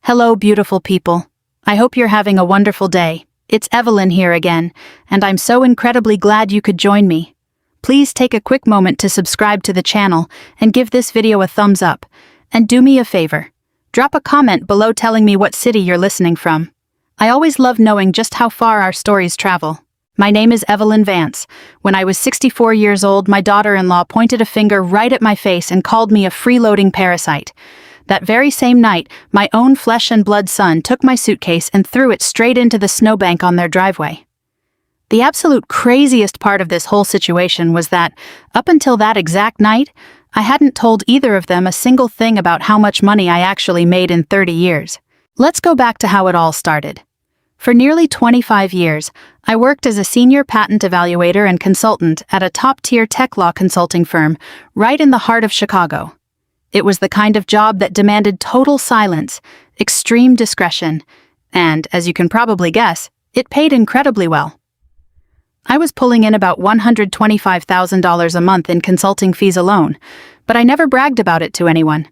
Hello, beautiful people. I hope you're having a wonderful day. It's Evelyn here again, and I'm so incredibly glad you could join me. Please take a quick moment to subscribe to the channel and give this video a thumbs up. And do me a favor. Drop a comment below telling me what city you're listening from. I always love knowing just how far our stories travel. My name is Evelyn Vance. When I was 64 years old, my daughter-in-law pointed a finger right at my face and called me a freeloading parasite. That very same night, my own flesh and blood son took my suitcase and threw it straight into the snowbank on their driveway. The absolute craziest part of this whole situation was that, up until that exact night, I hadn't told either of them a single thing about how much money I actually made in 30 years. Let's go back to how it all started. For nearly 25 years, I worked as a senior patent evaluator and consultant at a top-tier tech law consulting firm right in the heart of Chicago. It was the kind of job that demanded total silence, extreme discretion, and, as you can probably guess, it paid incredibly well. I was pulling in about $125,000 a month in consulting fees alone, but I never bragged about it to anyone.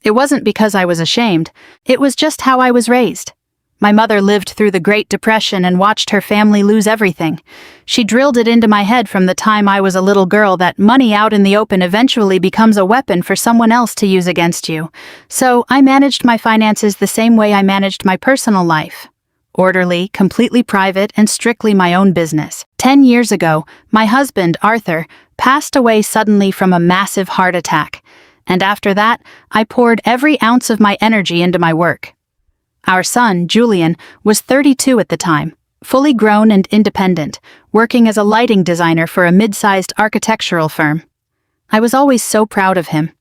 It wasn't because I was ashamed, it was just how I was raised. My mother lived through the Great Depression and watched her family lose everything. She drilled it into my head from the time I was a little girl that money out in the open eventually becomes a weapon for someone else to use against you. So I managed my finances the same way I managed my personal life. Orderly, completely private, and strictly my own business. 10 years ago, my husband, Arthur, passed away suddenly from a massive heart attack. And after that, I poured every ounce of my energy into my work. Our son, Julian, was 32 at the time, fully grown and independent, working as a lighting designer for a mid-sized architectural firm. I was always so proud of him.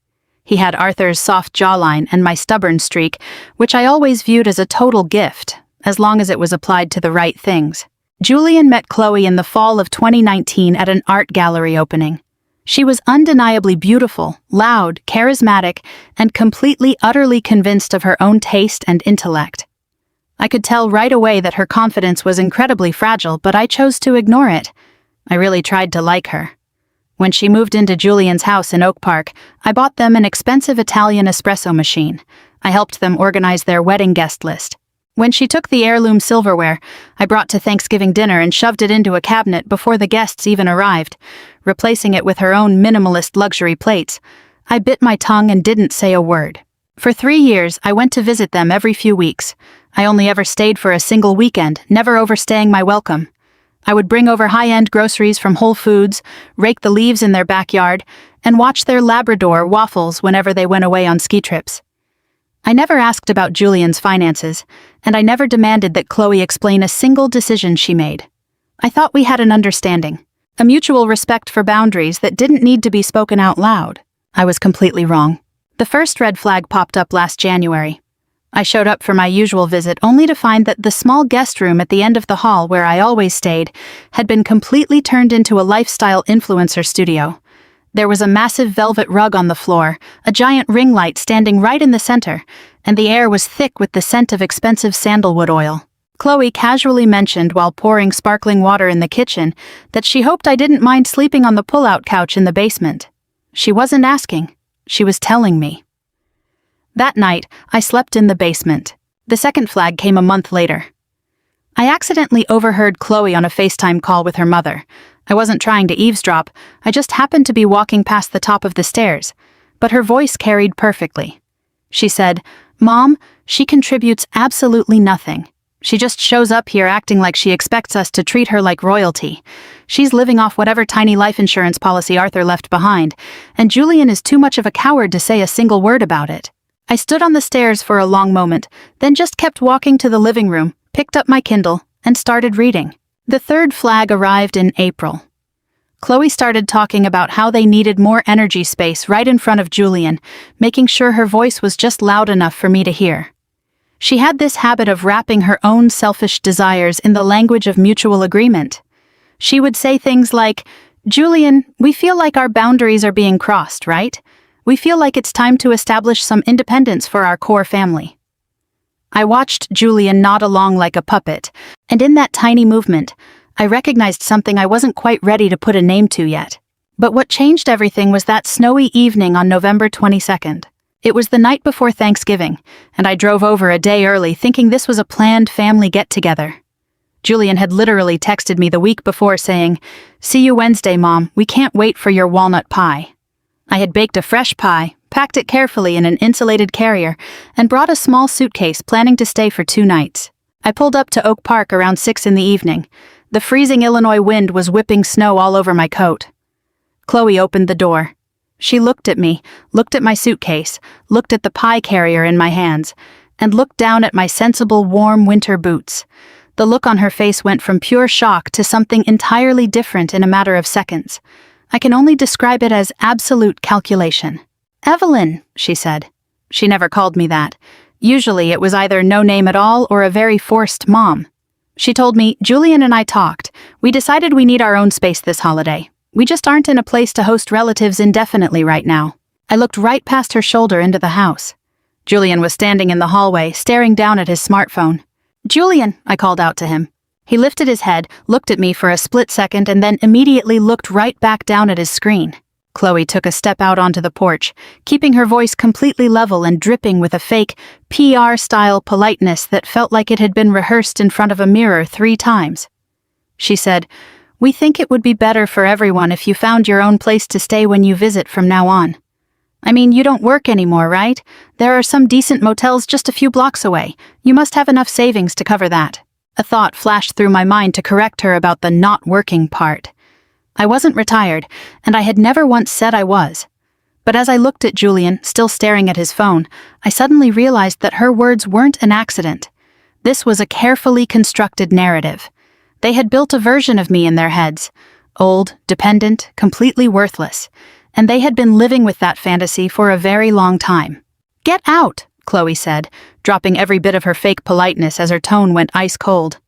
He had Arthur's soft jawline and my stubborn streak, which I always viewed as a total gift, as long as it was applied to the right things. Julian met Chloe in the fall of 2019 at an art gallery opening. She was undeniably beautiful, loud, charismatic, and completely, utterly convinced of her own taste and intellect. I could tell right away that her confidence was incredibly fragile, but I chose to ignore it. I really tried to like her. When she moved into Julian's house in Oak Park, I bought them an expensive Italian espresso machine. I helped them organize their wedding guest list. When she took the heirloom silverware I brought to Thanksgiving dinner and shoved it into a cabinet before the guests even arrived, replacing it with her own minimalist luxury plates, I bit my tongue and didn't say a word. For 3 years, I went to visit them every few weeks. I only ever stayed for a single weekend, never overstaying my welcome. I would bring over high-end groceries from Whole Foods, rake the leaves in their backyard, and watch their Labrador Waffles whenever they went away on ski trips. I never asked about Julian's finances, and I never demanded that Chloe explain a single decision she made. I thought we had an understanding, a mutual respect for boundaries that didn't need to be spoken out loud. I was completely wrong. The first red flag popped up last January. I showed up for my usual visit only to find that the small guest room at the end of the hall where I always stayed had been completely turned into a lifestyle influencer studio. There was a massive velvet rug on the floor, a giant ring light standing right in the center, and the air was thick with the scent of expensive sandalwood oil. Chloe casually mentioned while pouring sparkling water in the kitchen that she hoped I didn't mind sleeping on the pull-out couch in the basement. She wasn't asking, she was telling me. That night, I slept in the basement. The second flag came a month later. I accidentally overheard Chloe on a FaceTime call with her mother. I wasn't trying to eavesdrop, I just happened to be walking past the top of the stairs, but her voice carried perfectly. She said, "Mom, she contributes absolutely nothing. She just shows up here acting like she expects us to treat her like royalty. She's living off whatever tiny life insurance policy Arthur left behind, and Julian is too much of a coward to say a single word about it." I stood on the stairs for a long moment, then just kept walking to the living room, picked up my Kindle, and started reading. The third flag arrived in April. Chloe started talking about how they needed more energy space right in front of Julian, making sure her voice was just loud enough for me to hear. She had this habit of wrapping her own selfish desires in the language of mutual agreement. She would say things like, "Julian, we feel like our boundaries are being crossed, right? We feel like it's time to establish some independence for our core family." I watched Julian nod along like a puppet, and in that tiny movement, I recognized something I wasn't quite ready to put a name to yet. But what changed everything was that snowy evening on November 22nd. It was the night before Thanksgiving, and I drove over a day early thinking this was a planned family get-together. Julian had literally texted me the week before saying, "See you Wednesday, Mom, we can't wait for your walnut pie." I had baked a fresh pie, packed it carefully in an insulated carrier, and brought a small suitcase planning to stay for 2 nights. I pulled up to Oak Park around 6 in the evening. The freezing Illinois wind was whipping snow all over my coat. Chloe opened the door. She looked at me, looked at my suitcase, looked at the pie carrier in my hands, and looked down at my sensible warm winter boots. The look on her face went from pure shock to something entirely different in a matter of seconds. I can only describe it as absolute calculation. "Evelyn," she said. She never called me that. Usually it was either no name at all or a very forced Mom. She told me, "Julian and I talked. We decided we need our own space this holiday. We just aren't in a place to host relatives indefinitely right now." I looked right past her shoulder into the house. Julian was standing in the hallway, staring down at his smartphone. "Julian," I called out to him. He lifted his head, looked at me for a split second, and then immediately looked right back down at his screen. Chloe took a step out onto the porch, keeping her voice completely level and dripping with a fake, PR-style politeness that felt like it had been rehearsed in front of a mirror 3 times. She said, "We think it would be better for everyone if you found your own place to stay when you visit from now on. I mean, you don't work anymore, right? There are some decent motels just a few blocks away. You must have enough savings to cover that." A thought flashed through my mind to correct her about the not working part. I wasn't retired, and I had never once said I was. But as I looked at Julian, still staring at his phone, I suddenly realized that her words weren't an accident. This was a carefully constructed narrative. They had built a version of me in their heads. Old, dependent, completely worthless. And they had been living with that fantasy for a very long time. "Get out," Chloe said, dropping every bit of her fake politeness as her tone went ice cold.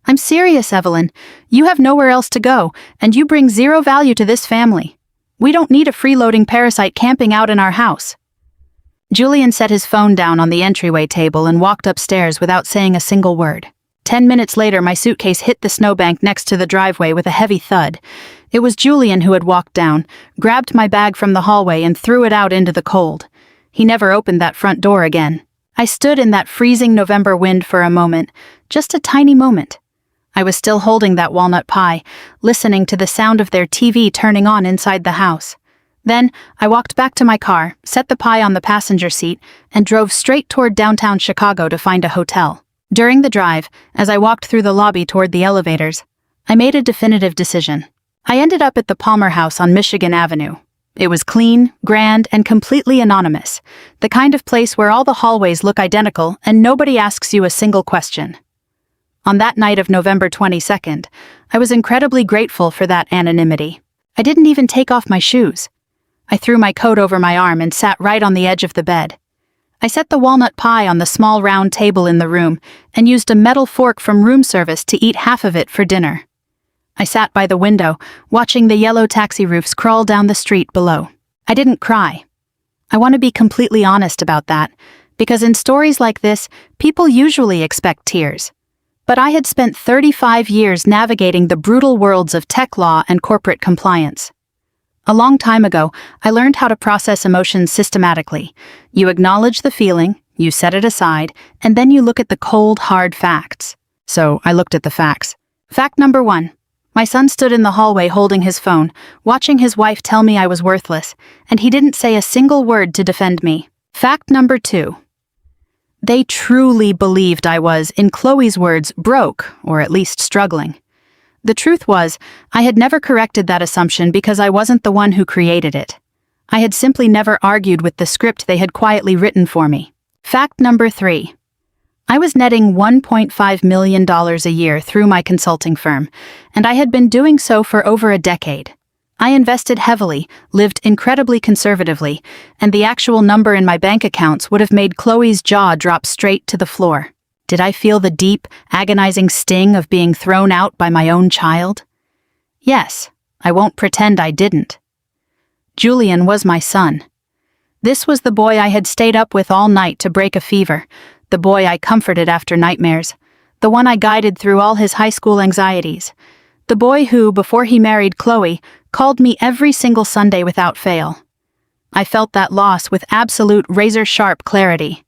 "I'm serious, Evelyn. You have nowhere else to go, and you bring 0 value to this family. We don't need a freeloading parasite camping out in our house." Julian set his phone down on the entryway table and walked upstairs without saying a single word. 10 minutes later, my suitcase hit the snowbank next to the driveway with a heavy thud. It was Julian who had walked down, grabbed my bag from the hallway and threw it out into the cold. He never opened that front door again. I stood in that freezing November wind for a moment, just a tiny moment. I was still holding that walnut pie, listening to the sound of their TV turning on inside the house. Then, I walked back to my car, set the pie on the passenger seat, and drove straight toward downtown Chicago to find a hotel. During the drive, as I walked through the lobby toward the elevators, I made a definitive decision. I ended up at the Palmer House on Michigan Avenue. It was clean, grand, and completely anonymous, the kind of place where all the hallways look identical and nobody asks you a single question. On that night of November 22nd, I was incredibly grateful for that anonymity. I didn't even take off my shoes. I threw my coat over my arm and sat right on the edge of the bed. I set the walnut pie on the small round table in the room and used a metal fork from room service to eat half of it for dinner. I sat by the window, watching the yellow taxi roofs crawl down the street below. I didn't cry. I want to be completely honest about that, because in stories like this, people usually expect tears. But I had spent 35 years navigating the brutal worlds of tech law and corporate compliance. A long time ago, I learned how to process emotions systematically. You acknowledge the feeling, you set it aside, and then you look at the cold, hard facts. So I looked at the facts. Fact number 1. My son stood in the hallway holding his phone, watching his wife tell me I was worthless, and he didn't say a single word to defend me. Fact number 2. They truly believed I was, in Chloe's words, broke, or at least struggling. The truth was, I had never corrected that assumption because I wasn't the one who created it. I had simply never argued with the script they had quietly written for me. Fact number 3. I was netting $1.5 million a year through my consulting firm, and I had been doing so for over a decade. I invested heavily, lived incredibly conservatively, and the actual number in my bank accounts would have made Chloe's jaw drop straight to the floor. Did I feel the deep, agonizing sting of being thrown out by my own child? Yes, I won't pretend I didn't. Julian was my son. This was the boy I had stayed up with all night to break a fever, the boy I comforted after nightmares, the one I guided through all his high school anxieties, the boy who, before he married Chloe, called me every single Sunday without fail. I felt that loss with absolute razor-sharp clarity.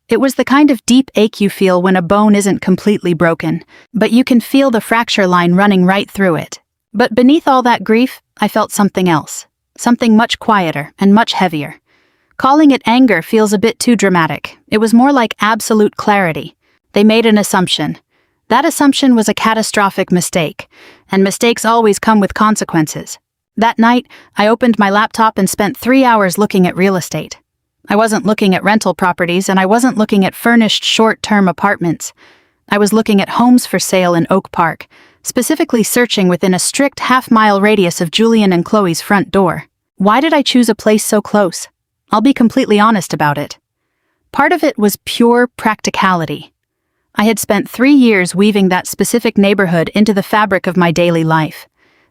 It was the kind of deep ache you feel when a bone isn't completely broken, but you can feel the fracture line running right through it. But beneath all that grief, I felt something else, something much quieter and much heavier. Calling it anger feels a bit too dramatic. It was more like absolute clarity. They made an assumption. That assumption was a catastrophic mistake, and mistakes always come with consequences. That night, I opened my laptop and spent 3 hours looking at real estate. I wasn't looking at rental properties, and I wasn't looking at furnished short-term apartments. I was looking at homes for sale in Oak Park, specifically searching within a strict half-mile radius of Julian and Chloe's front door. Why did I choose a place so close? I'll be completely honest about it. Part of it was pure practicality. I had spent 3 years weaving that specific neighborhood into the fabric of my daily life.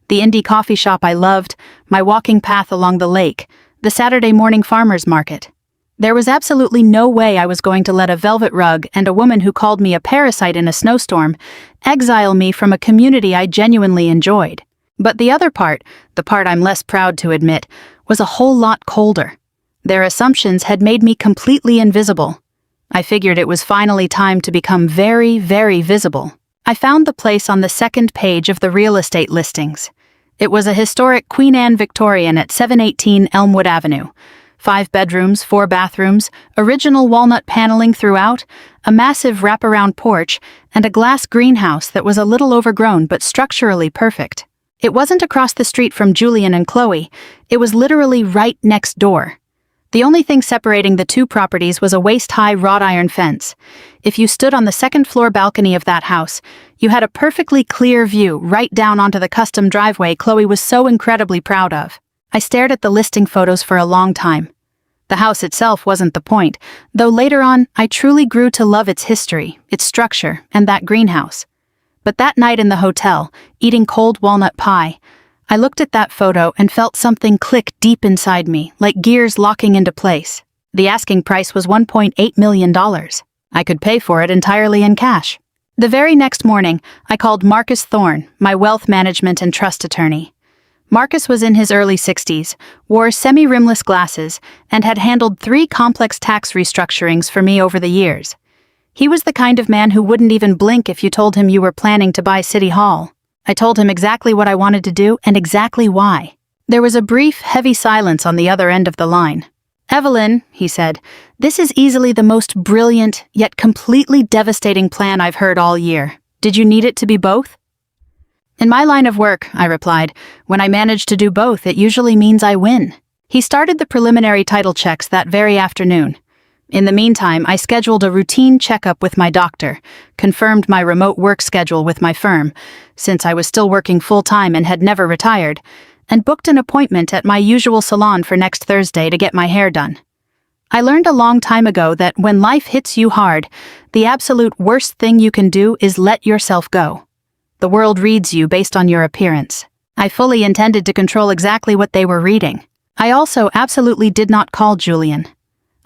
The indie coffee shop I loved, my walking path along the lake, the Saturday morning farmers market. There was absolutely no way I was going to let a velvet rug and a woman who called me a parasite in a snowstorm exile me from a community I genuinely enjoyed. But the other part, the part I'm less proud to admit, was a whole lot colder. Their assumptions had made me completely invisible. I figured it was finally time to become very, very visible. I found the place on the second page of the real estate listings. It was a historic Queen Anne Victorian at 718 Elmwood Avenue. 5 bedrooms, 4 bathrooms, original walnut paneling throughout, a massive wraparound porch, and a glass greenhouse that was a little overgrown but structurally perfect. It wasn't across the street from Julian and Chloe. It was literally right next door. The only thing separating the two properties was a waist-high wrought iron fence. If you stood on the second-floor balcony of that house, you had a perfectly clear view right down onto the custom driveway Chloe was so incredibly proud of. I stared at the listing photos for a long time. The house itself wasn't the point, though later on I truly grew to love its history, its structure, and that greenhouse. But that night in the hotel, eating cold walnut pie, I looked at that photo and felt something click deep inside me, like gears locking into place. The asking price was $1.8 million. I could pay for it entirely in cash. The very next morning, I called Marcus Thorne, my wealth management and trust attorney. Marcus was in his early 60s, wore semi-rimless glasses, and had handled 3 complex tax restructurings for me over the years. He was the kind of man who wouldn't even blink if you told him you were planning to buy City Hall. I told him exactly what I wanted to do and exactly why. There was a brief, heavy silence on the other end of the line. "Evelyn," he said, "this is easily the most brilliant, yet completely devastating plan I've heard all year. Did you need it to be both?" "In my line of work," I replied, "when I manage to do both, it usually means I win." He started the preliminary title checks that very afternoon. In the meantime, I scheduled a routine checkup with my doctor, confirmed my remote work schedule with my firm, since I was still working full-time and had never retired, and booked an appointment at my usual salon for next Thursday to get my hair done. I learned a long time ago that when life hits you hard, the absolute worst thing you can do is let yourself go. The world reads you based on your appearance. I fully intended to control exactly what they were reading. I also absolutely did not call Julian.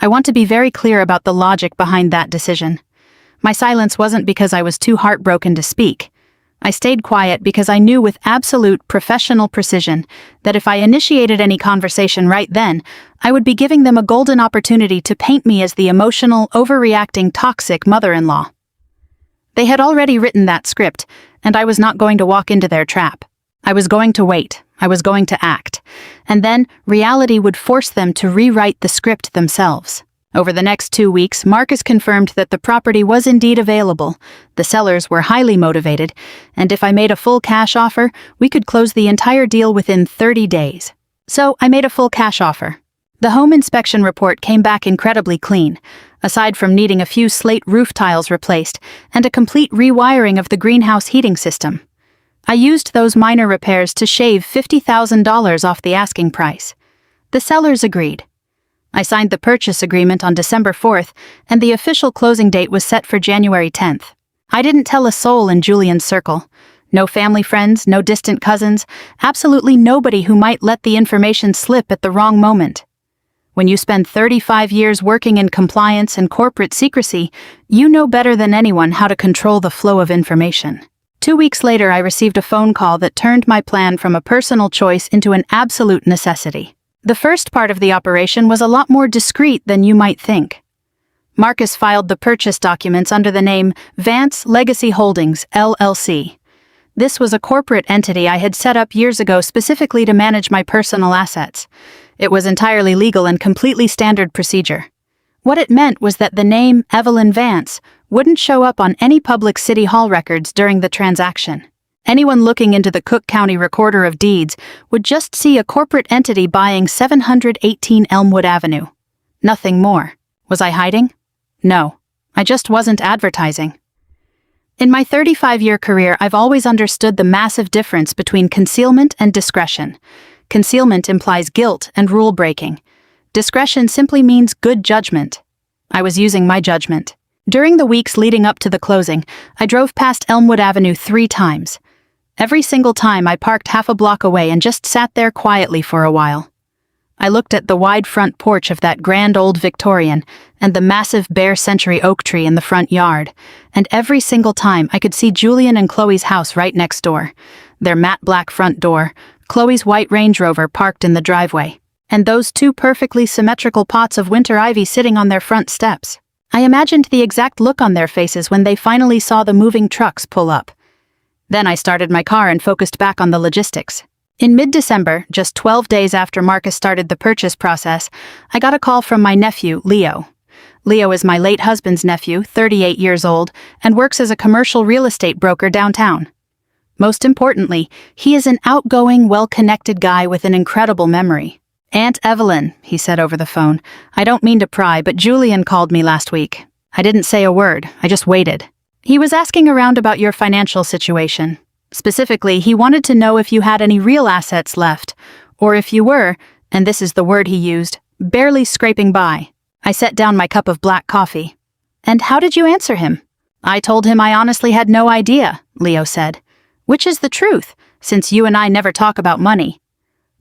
I want to be very clear about the logic behind that decision. My silence wasn't because I was too heartbroken to speak. I stayed quiet because I knew with absolute professional precision that if I initiated any conversation right then, I would be giving them a golden opportunity to paint me as the emotional, overreacting, toxic mother-in-law. They had already written that script, and I was not going to walk into their trap. I was going to wait. I was going to act. And then reality would force them to rewrite the script themselves. Over the next 2 weeks, Marcus confirmed that the property was indeed available. The sellers were highly motivated, and if I made a full cash offer, we could close the entire deal within 30 days. So I made a full cash offer. The home inspection report came back incredibly clean, aside from needing a few slate roof tiles replaced and a complete rewiring of the greenhouse heating system. I used those minor repairs to shave $50,000 off the asking price. The sellers agreed. I signed the purchase agreement on December 4th, and the official closing date was set for January 10th. I didn't tell a soul in Julian's circle. No family friends, no distant cousins, absolutely nobody who might let the information slip at the wrong moment. When you spend 35 years working in compliance and corporate secrecy, you know better than anyone how to control the flow of information. 2 weeks later, I received a phone call that turned my plan from a personal choice into an absolute necessity. The first part of the operation was a lot more discreet than you might think. Marcus filed the purchase documents under the name Vance Legacy Holdings, LLC. This was a corporate entity I had set up years ago specifically to manage my personal assets. It was entirely legal and completely standard procedure. What it meant was that the name Evelyn Vance wouldn't show up on any public city hall records during the transaction. Anyone looking into the Cook County Recorder of Deeds would just see a corporate entity buying 718 Elmwood Avenue. Nothing more. Was I hiding? No. I just wasn't advertising. In my 35-year career, I've always understood the massive difference between concealment and discretion. Concealment implies guilt and rule breaking. Discretion simply means good judgment. I was using my judgment. During the weeks leading up to the closing, I drove past Elmwood Avenue 3 times. Every single time I parked half a block away and just sat there quietly for a while. I looked at the wide front porch of that grand old Victorian and the massive bare century oak tree in the front yard, and every single time I could see Julian and Chloe's house right next door, their matte black front door, Chloe's white Range Rover parked in the driveway, and those 2 perfectly symmetrical pots of winter ivy sitting on their front steps. I imagined the exact look on their faces when they finally saw the moving trucks pull up. Then I started my car and focused back on the logistics. In mid-December, just 12 days after Marcus started the purchase process, I got a call from my nephew, Leo. Leo is my late husband's nephew, 38 years old, and works as a commercial real estate broker downtown. Most importantly, he is an outgoing, well-connected guy with an incredible memory. "Aunt Evelyn," he said over the phone, "I don't mean to pry, but Julian called me last week. I didn't say a word, I just waited. He was asking around about your financial situation. Specifically, he wanted to know if you had any real assets left, or if you were, and this is the word he used, barely scraping by." I set down my cup of black coffee. "And how did you answer him?" "I told him I honestly had no idea," Leo said. "Which is the truth, since you and I never talk about money.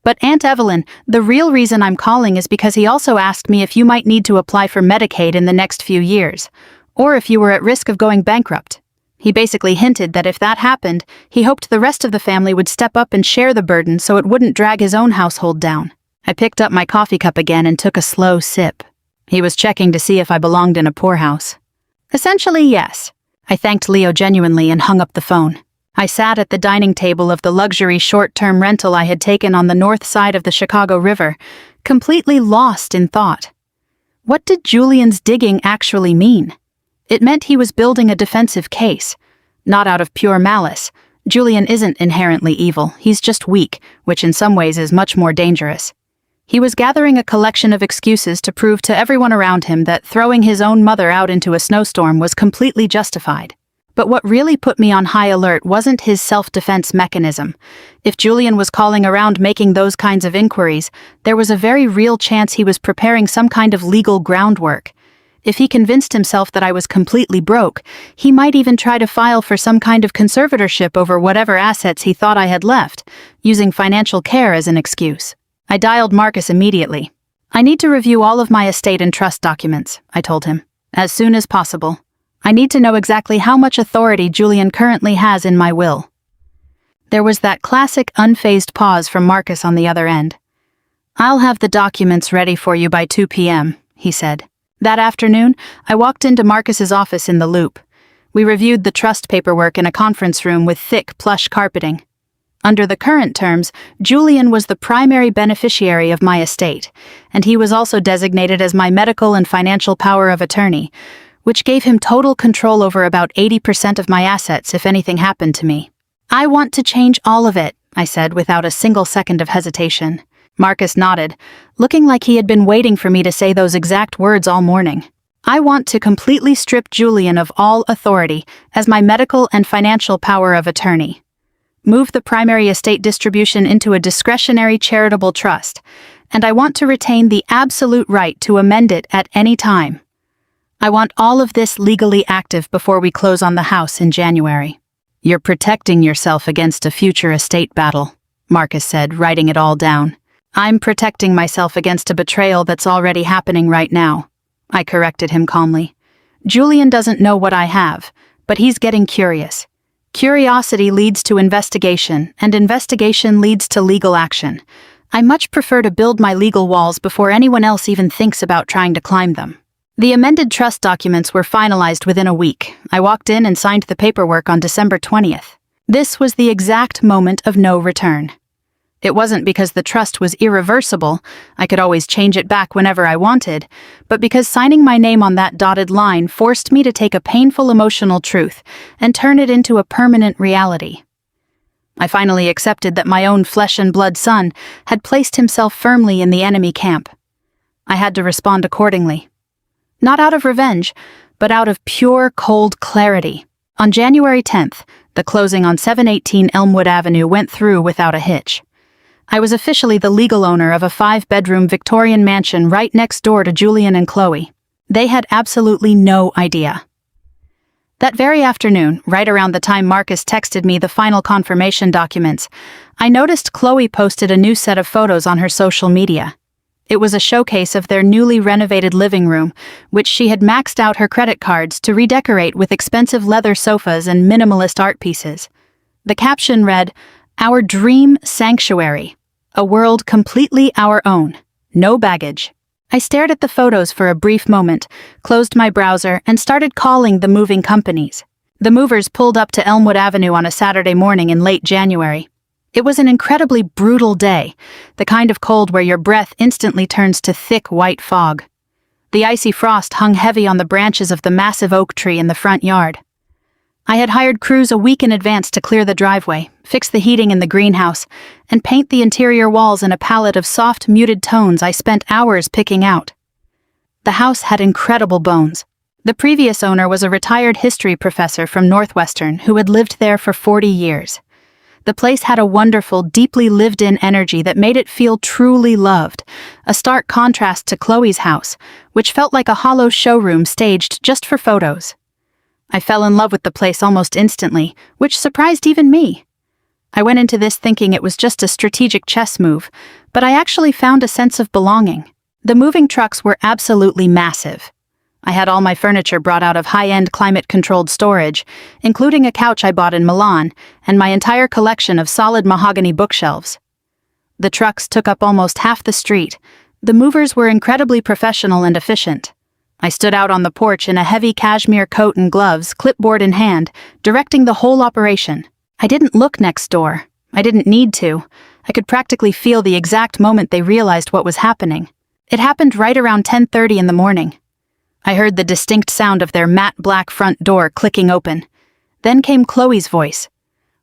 But Aunt Evelyn, the real reason I'm calling is because he also asked me if you might need to apply for Medicaid in the next few years, or if you were at risk of going bankrupt. He basically hinted that if that happened, he hoped the rest of the family would step up and share the burden so it wouldn't drag his own household down." I picked up my coffee cup again and took a slow sip. He was checking to see if I belonged in a poorhouse. "Essentially, yes." I thanked Leo genuinely and hung up the phone. I sat at the dining table of the luxury short-term rental I had taken on the north side of the Chicago River, completely lost in thought. What did Julian's digging actually mean? It meant he was building a defensive case. Not out of pure malice. Julian isn't inherently evil, he's just weak, which in some ways is much more dangerous. He was gathering a collection of excuses to prove to everyone around him that throwing his own mother out into a snowstorm was completely justified. But what really put me on high alert wasn't his self-defense mechanism. If Julian was calling around making those kinds of inquiries, there was a very real chance he was preparing some kind of legal groundwork. If he convinced himself that I was completely broke, he might even try to file for some kind of conservatorship over whatever assets he thought I had left, using financial care as an excuse. I dialed Marcus immediately. "I need to review all of my estate and trust documents," I told him, "as soon as possible. I need to know exactly how much authority Julian currently has in my will." There was that classic unfazed pause from Marcus on the other end. "I'll have the documents ready for you by 2 p.m., he said. That afternoon, I walked into Marcus's office in the Loop. We reviewed the trust paperwork in a conference room with thick plush carpeting. Under the current terms, Julian was the primary beneficiary of my estate, and he was also designated as my medical and financial power of attorney, which gave him total control over about 80% of my assets if anything happened to me. "I want to change all of it," I said without a single second of hesitation. Marcus nodded, looking like he had been waiting for me to say those exact words all morning. "I want to completely strip Julian of all authority as my medical and financial power of attorney. Move the primary estate distribution into a discretionary charitable trust, and I want to retain the absolute right to amend it at any time. I want all of this legally active before we close on the house in January." "You're protecting yourself against a future estate battle," Marcus said, writing it all down. "I'm protecting myself against a betrayal that's already happening right now," I corrected him calmly. "Julian doesn't know what I have, but he's getting curious. Curiosity leads to investigation, and investigation leads to legal action. I much prefer to build my legal walls before anyone else even thinks about trying to climb them. The amended trust documents were finalized within a week. I walked in and signed the paperwork on December 20th. This was the exact moment of no return. It wasn't because the trust was irreversible, I could always change it back whenever I wanted, but because signing my name on that dotted line forced me to take a painful emotional truth and turn it into a permanent reality. I finally accepted that my own flesh and blood son had placed himself firmly in the enemy camp. I had to respond accordingly. Not out of revenge, but out of pure, cold clarity. On January 10th, the closing on 718 Elmwood Avenue went through without a hitch. I was officially the legal owner of a 5-bedroom Victorian mansion right next door to Julian and Chloe. They had absolutely no idea. That very afternoon, right around the time Marcus texted me the final confirmation documents, I noticed Chloe posted a new set of photos on her social media. It was a showcase of their newly renovated living room, which she had maxed out her credit cards to redecorate with expensive leather sofas and minimalist art pieces. The caption read, "Our dream sanctuary. A world completely our own. No baggage." I stared at the photos for a brief moment, closed my browser, and started calling the moving companies. The movers pulled up to Elmwood Avenue on a Saturday morning in late January. It was an incredibly brutal day, the kind of cold where your breath instantly turns to thick white fog. The icy frost hung heavy on the branches of the massive oak tree in the front yard. I had hired crews a week in advance to clear the driveway, fix the heating in the greenhouse, and paint the interior walls in a palette of soft, muted tones I spent hours picking out. The house had incredible bones. The previous owner was a retired history professor from Northwestern who had lived there for 40 years. The place had a wonderful, deeply lived-in energy that made it feel truly loved, a stark contrast to Chloe's house, which felt like a hollow showroom staged just for photos. I fell in love with the place almost instantly, which surprised even me. I went into this thinking it was just a strategic chess move, but I actually found a sense of belonging. The moving trucks were absolutely massive. I had all my furniture brought out of high-end climate-controlled storage, including a couch I bought in Milan, and my entire collection of solid mahogany bookshelves. The trucks took up almost half the street. The movers were incredibly professional and efficient. I stood out on the porch in a heavy cashmere coat and gloves, clipboard in hand, directing the whole operation. I didn't look next door. I didn't need to. I could practically feel the exact moment they realized what was happening. It happened right around 10:30 in the morning. I heard the distinct sound of their matte black front door clicking open. Then came Chloe's voice.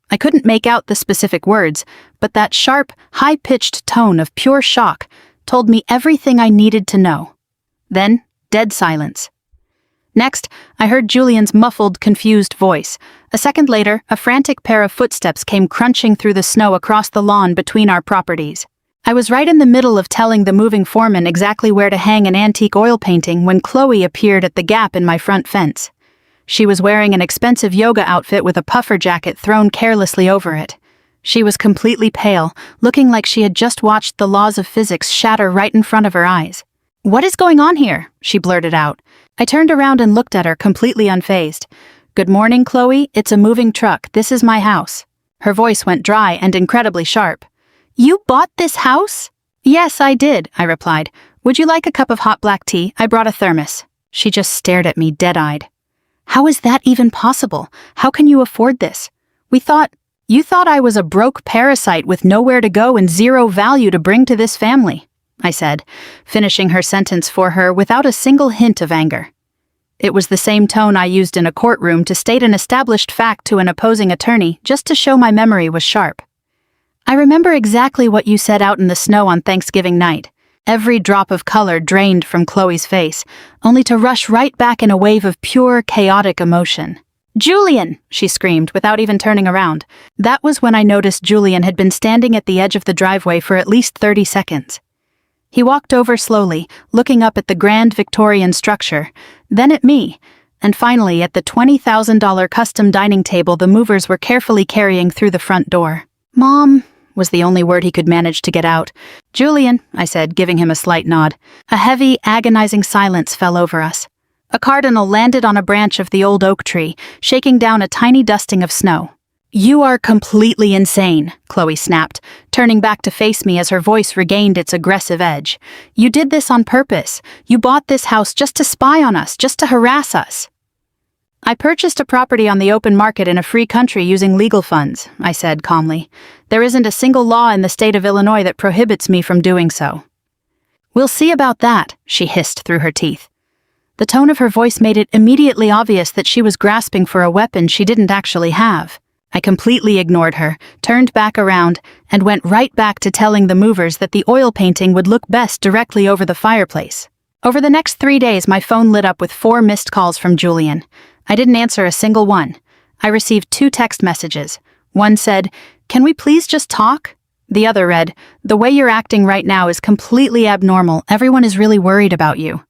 I couldn't make out the specific words, but that sharp, high-pitched tone of pure shock told me everything I needed to know. Then, dead silence. Next, I heard Julian's muffled, confused voice. A second later, a frantic pair of footsteps came crunching through the snow across the lawn between our properties. I was right in the middle of telling the moving foreman exactly where to hang an antique oil painting when Chloe appeared at the gap in my front fence. She was wearing an expensive yoga outfit with a puffer jacket thrown carelessly over it. She was completely pale, looking like she had just watched the laws of physics shatter right in front of her eyes. "What is going on here?" she blurted out. I turned around and looked at her, completely unfazed. "Good morning, Chloe. It's a moving truck. This is my house." Her voice went dry and incredibly sharp. "You bought this house?" "Yes, I did," I replied. "Would you like a cup of hot black tea? I brought a thermos." She just stared at me, dead-eyed. "How is that even possible? How can you afford this? You thought I was a broke parasite with nowhere to go and zero value to bring to this family," I said, finishing her sentence for her without a single hint of anger. It was the same tone I used in a courtroom to state an established fact to an opposing attorney, just to show my memory was sharp. "I remember exactly what you said out in the snow on Thanksgiving night." Every drop of color drained from Chloe's face, only to rush right back in a wave of pure, chaotic emotion. "Julian!" she screamed without even turning around. That was when I noticed Julian had been standing at the edge of the driveway for at least 30 seconds. He walked over slowly, looking up at the grand Victorian structure, then at me, and finally at the $20,000 custom dining table the movers were carefully carrying through the front door. "Mom," was the only word he could manage to get out. "Julian," I said, giving him a slight nod. A heavy, agonizing silence fell over us. A cardinal landed on a branch of the old oak tree, shaking down a tiny dusting of snow. You are completely insane, Chloe snapped, turning back to face me as her voice regained its aggressive edge. You did this on purpose. You bought this house just to spy on us, just to harass us. I purchased a property on the open market in a free country using legal funds, I said calmly. There isn't a single law in the state of Illinois that prohibits me from doing so. We'll see about that, she hissed through her teeth. The tone of her voice made it immediately obvious that she was grasping for a weapon she didn't actually have. I completely ignored her, turned back around, and went right back to telling the movers that the oil painting would look best directly over the fireplace. Over the next 3 days, my phone lit up with 4 missed calls from Julian. I didn't answer a single one. I received 2 text messages. One said, "Can we please just talk?" The other read, "The way you're acting right now is completely abnormal. Everyone is really worried about you."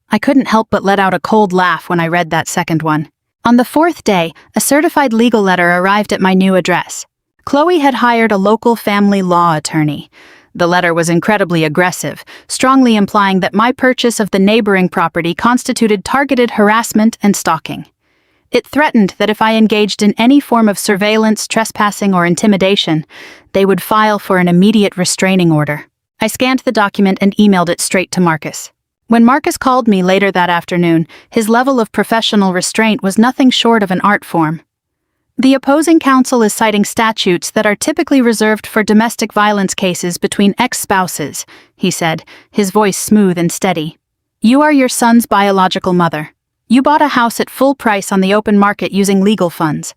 I couldn't help but let out a cold laugh when I read that second one. On the 4th day, a certified legal letter arrived at my new address. Chloe had hired a local family law attorney. The letter was incredibly aggressive, strongly implying that my purchase of the neighboring property constituted targeted harassment and stalking. It threatened that if I engaged in any form of surveillance, trespassing, or intimidation, they would file for an immediate restraining order. I scanned the document and emailed it straight to Marcus. When Marcus called me later that afternoon, his level of professional restraint was nothing short of an art form. The opposing counsel is citing statutes that are typically reserved for domestic violence cases between ex-spouses, he said, his voice smooth and steady. You are your son's biological mother. You bought a house at full price on the open market using legal funds.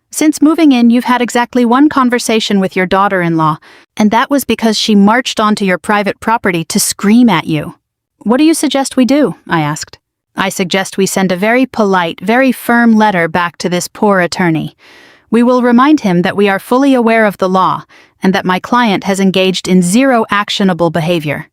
Since moving in, you've had exactly 1 conversation with your daughter-in-law, and that was because she marched onto your private property to scream at you. What do you suggest we do? I asked. I suggest we send a very polite, very firm letter back to this poor attorney. We will remind him that we are fully aware of the law and that my client has engaged in 0 actionable behavior.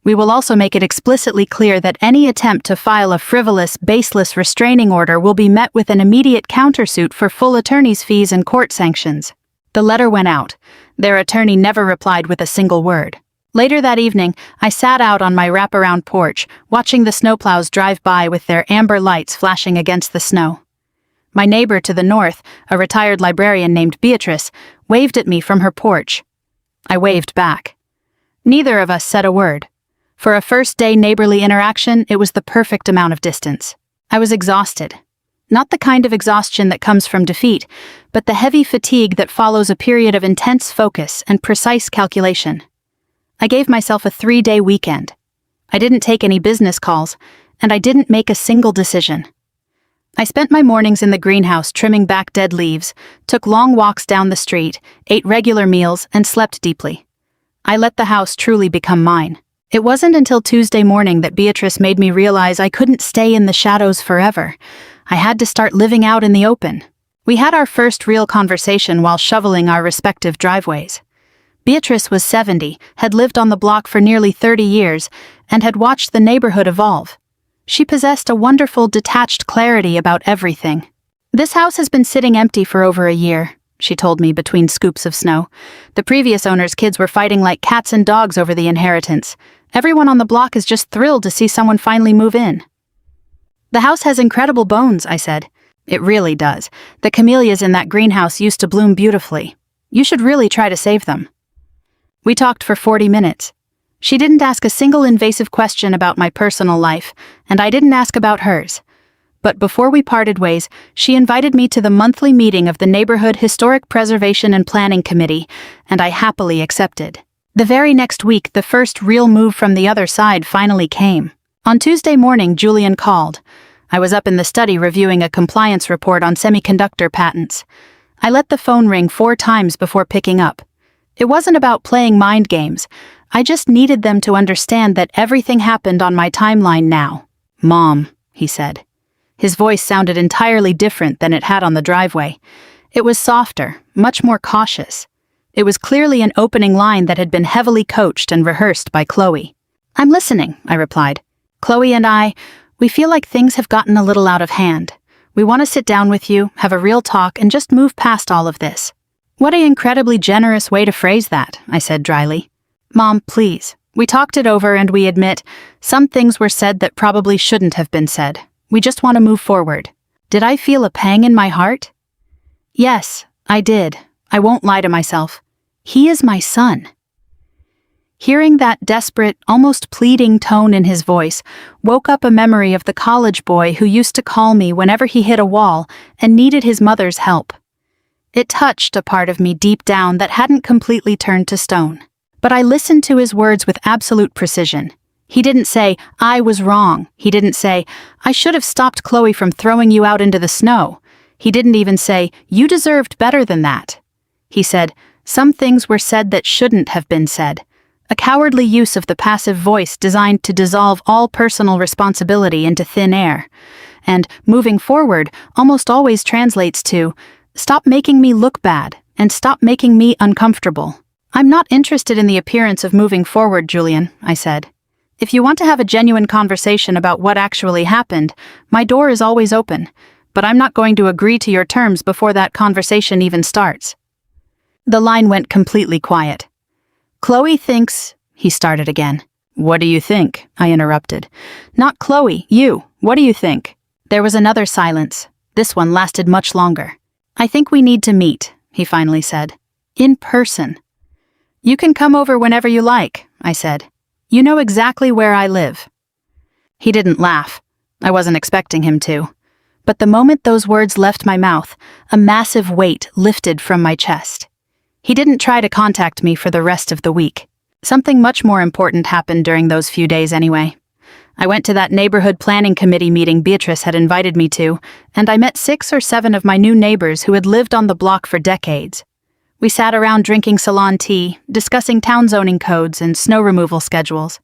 We will also make it explicitly clear that any attempt to file a frivolous, baseless restraining order will be met with an immediate countersuit for full attorney's fees and court sanctions. The letter went out. Their attorney never replied with a single word. Later that evening, I sat out on my wraparound porch, watching the snowplows drive by with their amber lights flashing against the snow. My neighbor to the north, a retired librarian named Beatrice, waved at me from her porch. I waved back. Neither of us said a word. For a first-day neighborly interaction, it was the perfect amount of distance. I was exhausted. Not the kind of exhaustion that comes from defeat, but the heavy fatigue that follows a period of intense focus and precise calculation. I gave myself a 3-day weekend. I didn't take any business calls, and I didn't make a single decision. I spent my mornings in the greenhouse trimming back dead leaves, took long walks down the street, ate regular meals, and slept deeply. I let the house truly become mine. It wasn't until Tuesday morning that Beatrice made me realize I couldn't stay in the shadows forever. I had to start living out in the open. We had our first real conversation while shoveling our respective driveways. Beatrice was 70, had lived on the block for nearly 30 years, and had watched the neighborhood evolve. She possessed a wonderful, detached clarity about everything. This house has been sitting empty for over a year, she told me between scoops of snow. The previous owner's kids were fighting like cats and dogs over the inheritance. Everyone on the block is just thrilled to see someone finally move in. The house has incredible bones, I said. It really does. The camellias in that greenhouse used to bloom beautifully. You should really try to save them. We talked for 40 minutes. She didn't ask a single invasive question about my personal life, and I didn't ask about hers. But before we parted ways, she invited me to the monthly meeting of the Neighborhood Historic Preservation and Planning Committee, and I happily accepted. The very next week, the first real move from the other side finally came. On Tuesday morning, Julian called. I was up in the study reviewing a compliance report on semiconductor patents. I let the phone ring 4 times before picking up. It wasn't about playing mind games. I just needed them to understand that everything happened on my timeline now. "Mom," he said. His voice sounded entirely different than it had on the driveway. It was softer, much more cautious. It was clearly an opening line that had been heavily coached and rehearsed by Chloe. "I'm listening," I replied. "Chloe and we feel like things have gotten a little out of hand. We want to sit down with you, have a real talk, and just move past all of this." "What an incredibly generous way to phrase that," I said dryly. "Mom, please. We talked it over and we admit some things were said that probably shouldn't have been said. We just want to move forward." Did I feel a pang in my heart? Yes, I did. I won't lie to myself. He is my son. Hearing that desperate, almost pleading tone in his voice woke up a memory of the college boy who used to call me whenever he hit a wall and needed his mother's help. It touched a part of me deep down that hadn't completely turned to stone. But I listened to his words with absolute precision. He didn't say, "I was wrong." He didn't say, "I should have stopped Chloe from throwing you out into the snow." He didn't even say, "You deserved better than that." He said, "Some things were said that shouldn't have been said." A cowardly use of the passive voice designed to dissolve all personal responsibility into thin air. And, moving forward, almost always translates to, "Stop making me look bad, and stop making me uncomfortable." "I'm not interested in the appearance of moving forward, Julian," I said. "If you want to have a genuine conversation about what actually happened, my door is always open, but I'm not going to agree to your terms before that conversation even starts." The line went completely quiet. "Chloe thinks," he started again. "What do you think?" I interrupted. "Not Chloe, you. What do you think?" There was another silence. This one lasted much longer. "I think we need to meet," he finally said. "In person." "You can come over whenever you like," I said. "You know exactly where I live." He didn't laugh. I wasn't expecting him to. But the moment those words left my mouth, a massive weight lifted from my chest. He didn't try to contact me for the rest of the week. Something much more important happened during those few days anyway. I went to that neighborhood planning committee meeting Beatrice had invited me to, and I met 6 or 7 of my new neighbors who had lived on the block for decades. We sat around drinking Ceylon tea, discussing town zoning codes and snow removal schedules.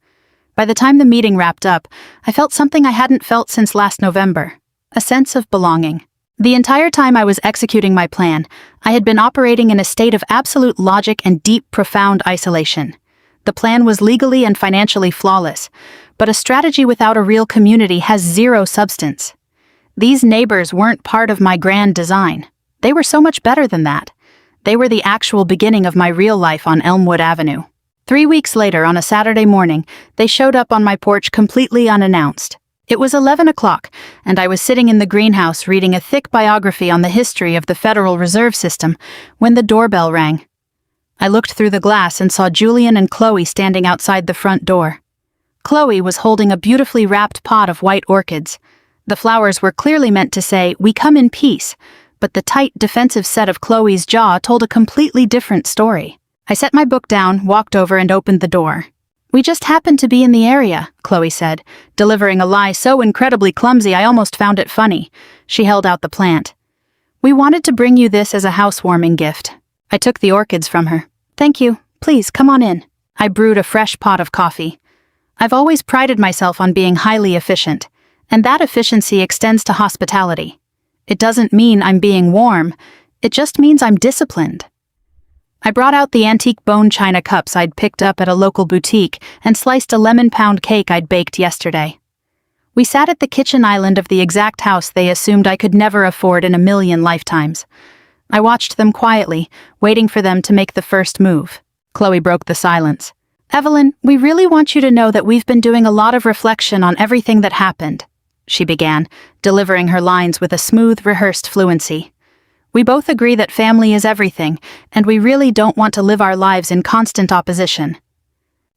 By the time the meeting wrapped up, I felt something I hadn't felt since last November, a sense of belonging. The entire time I was executing my plan, I had been operating in a state of absolute logic and deep, profound isolation. The plan was legally and financially flawless, but a strategy without a real community has zero substance. These neighbors weren't part of my grand design. They were so much better than that. They were the actual beginning of my real life on Elmwood Avenue. 3 weeks later, on a Saturday morning, they showed up on my porch completely unannounced. It was 11 o'clock, and I was sitting in the greenhouse reading a thick biography on the history of the Federal Reserve System when the doorbell rang. I looked through the glass and saw Julian and Chloe standing outside the front door. Chloe was holding a beautifully wrapped pot of white orchids. The flowers were clearly meant to say, "We come in peace," but the tight, defensive set of Chloe's jaw told a completely different story. I set my book down, walked over, and opened the door. "We just happened to be in the area," Chloe said, delivering a lie so incredibly clumsy I almost found it funny. She held out the plant. "We wanted to bring you this as a housewarming gift." I took the orchids from her. "Thank you. Please, come on in." I brewed a fresh pot of coffee. I've always prided myself on being highly efficient, and that efficiency extends to hospitality. It doesn't mean I'm being warm, it just means I'm disciplined. I brought out the antique bone china cups I'd picked up at a local boutique and sliced a lemon pound cake I'd baked yesterday. We sat at the kitchen island of the exact house they assumed I could never afford in a million lifetimes. I watched them quietly, waiting for them to make the first move. Chloe broke the silence. "Evelyn, we really want you to know that we've been doing a lot of reflection on everything that happened," she began, delivering her lines with a smooth, rehearsed fluency. "We both agree that family is everything, and we really don't want to live our lives in constant opposition."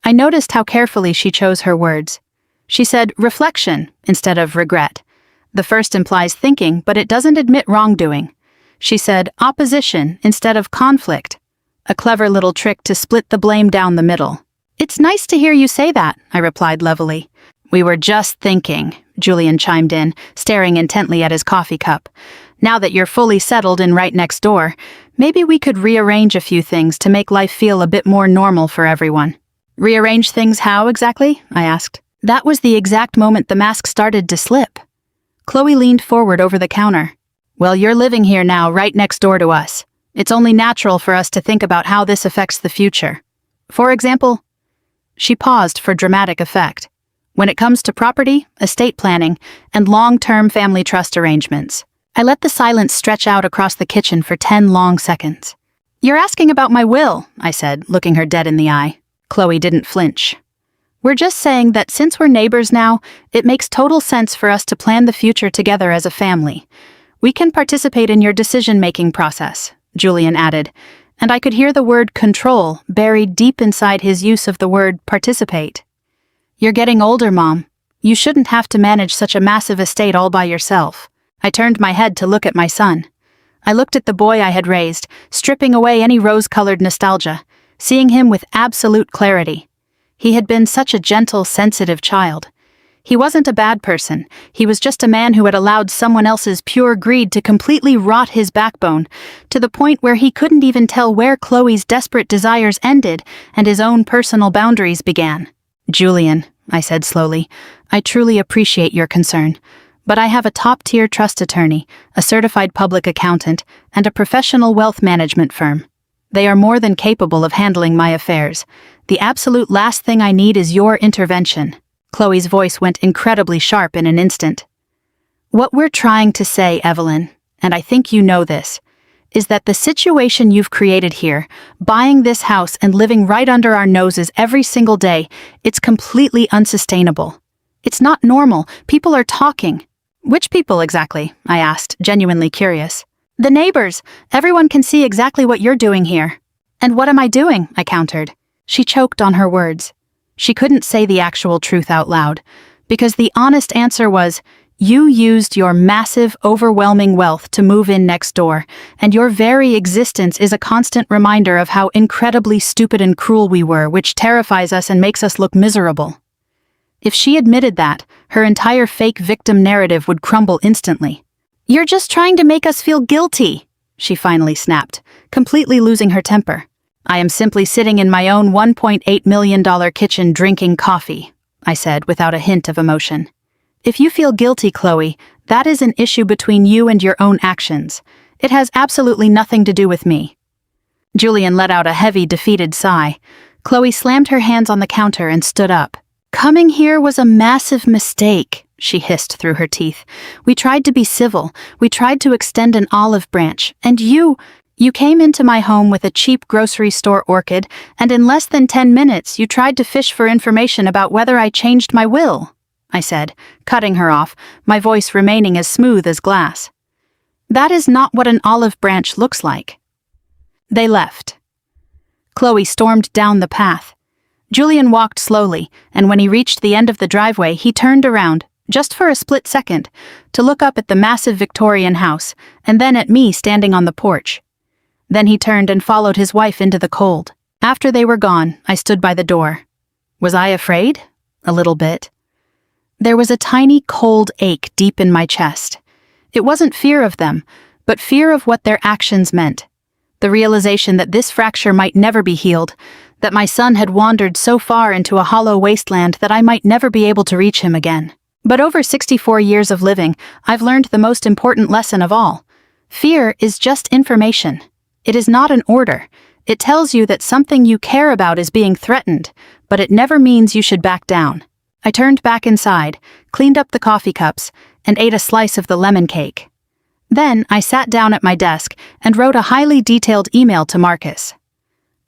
I noticed how carefully she chose her words. She said reflection instead of regret. The first implies thinking, but it doesn't admit wrongdoing. She said opposition instead of conflict. A clever little trick to split the blame down the middle. "It's nice to hear you say that," I replied levelly. "We were just thinking," Julian chimed in, staring intently at his coffee cup. "Now that you're fully settled and right next door, maybe we could rearrange a few things to make life feel a bit more normal for everyone." "Rearrange things how exactly?" I asked. That was the exact moment the mask started to slip. Chloe leaned forward over the counter. "Well, you're living here now, right next door to us. It's only natural for us to think about how this affects the future. For example," she paused for dramatic effect, "when it comes to property, estate planning, and long-term family trust arrangements." I let the silence stretch out across the kitchen for 10 long seconds. "You're asking about my will," I said, looking her dead in the eye. Chloe didn't flinch. "We're just saying that since we're neighbors now, it makes total sense for us to plan the future together as a family. We can participate in your decision-making process. Julian added, and I could hear the word control buried deep inside his use of the word participate. You're getting older, Mom. You shouldn't have to manage such a massive estate all by yourself. I turned my head to look at my son. I looked at the boy I had raised, stripping away any rose-colored nostalgia, seeing him with absolute clarity. He had been such a gentle, sensitive child. He wasn't a bad person. He was just a man who had allowed someone else's pure greed to completely rot his backbone, to the point where he couldn't even tell where Chloe's desperate desires ended and his own personal boundaries began. Julian, I said slowly, I truly appreciate your concern, but I have a top-tier trust attorney, a certified public accountant, and a professional wealth management firm. They are more than capable of handling my affairs. The absolute last thing I need is your intervention. Chloe's voice went incredibly sharp in an instant. What we're trying to say, Evelyn, and I think you know this, is that the situation you've created here, buying this house and living right under our noses every single day, it's completely unsustainable. It's not normal. People are talking. Which people exactly? I asked, genuinely curious. The neighbors. Everyone can see exactly what you're doing here. And what am I doing? I countered. She choked on her words. She couldn't say the actual truth out loud, because the honest answer was, you used your massive, overwhelming wealth to move in next door, and your very existence is a constant reminder of how incredibly stupid and cruel we were, which terrifies us and makes us look miserable. If she admitted that, her entire fake victim narrative would crumble instantly. You're just trying to make us feel guilty, she finally snapped, completely losing her temper. I am simply sitting in my own $1.8 million kitchen drinking coffee, I said without a hint of emotion. If you feel guilty, Chloe, that is an issue between you and your own actions. It has absolutely nothing to do with me. Julian let out a heavy, defeated sigh. Chloe slammed her hands on the counter and stood up. Coming here was a massive mistake, she hissed through her teeth. We tried to be civil. We tried to extend an olive branch. And you came into my home with a cheap grocery store orchid, and in less than 10 minutes you tried to fish for information about whether I changed my will, I said, cutting her off, my voice remaining as smooth as glass. That is not what an olive branch looks like. They left. Chloe stormed down the path. Julian walked slowly, and when he reached the end of the driveway, he turned around, just for a split second, to look up at the massive Victorian house, and then at me standing on the porch. Then he turned and followed his wife into the cold. After they were gone, I stood by the door. Was I afraid? A little bit. There was a tiny cold ache deep in my chest. It wasn't fear of them, but fear of what their actions meant. The realization that this fracture might never be healed, that my son had wandered so far into a hollow wasteland that I might never be able to reach him again. But over 64 years of living, I've learned the most important lesson of all. Fear is just information. It is not an order. It tells you that something you care about is being threatened, but it never means you should back down. I turned back inside, cleaned up the coffee cups, and ate a slice of the lemon cake. Then I sat down at my desk and wrote a highly detailed email to Marcus.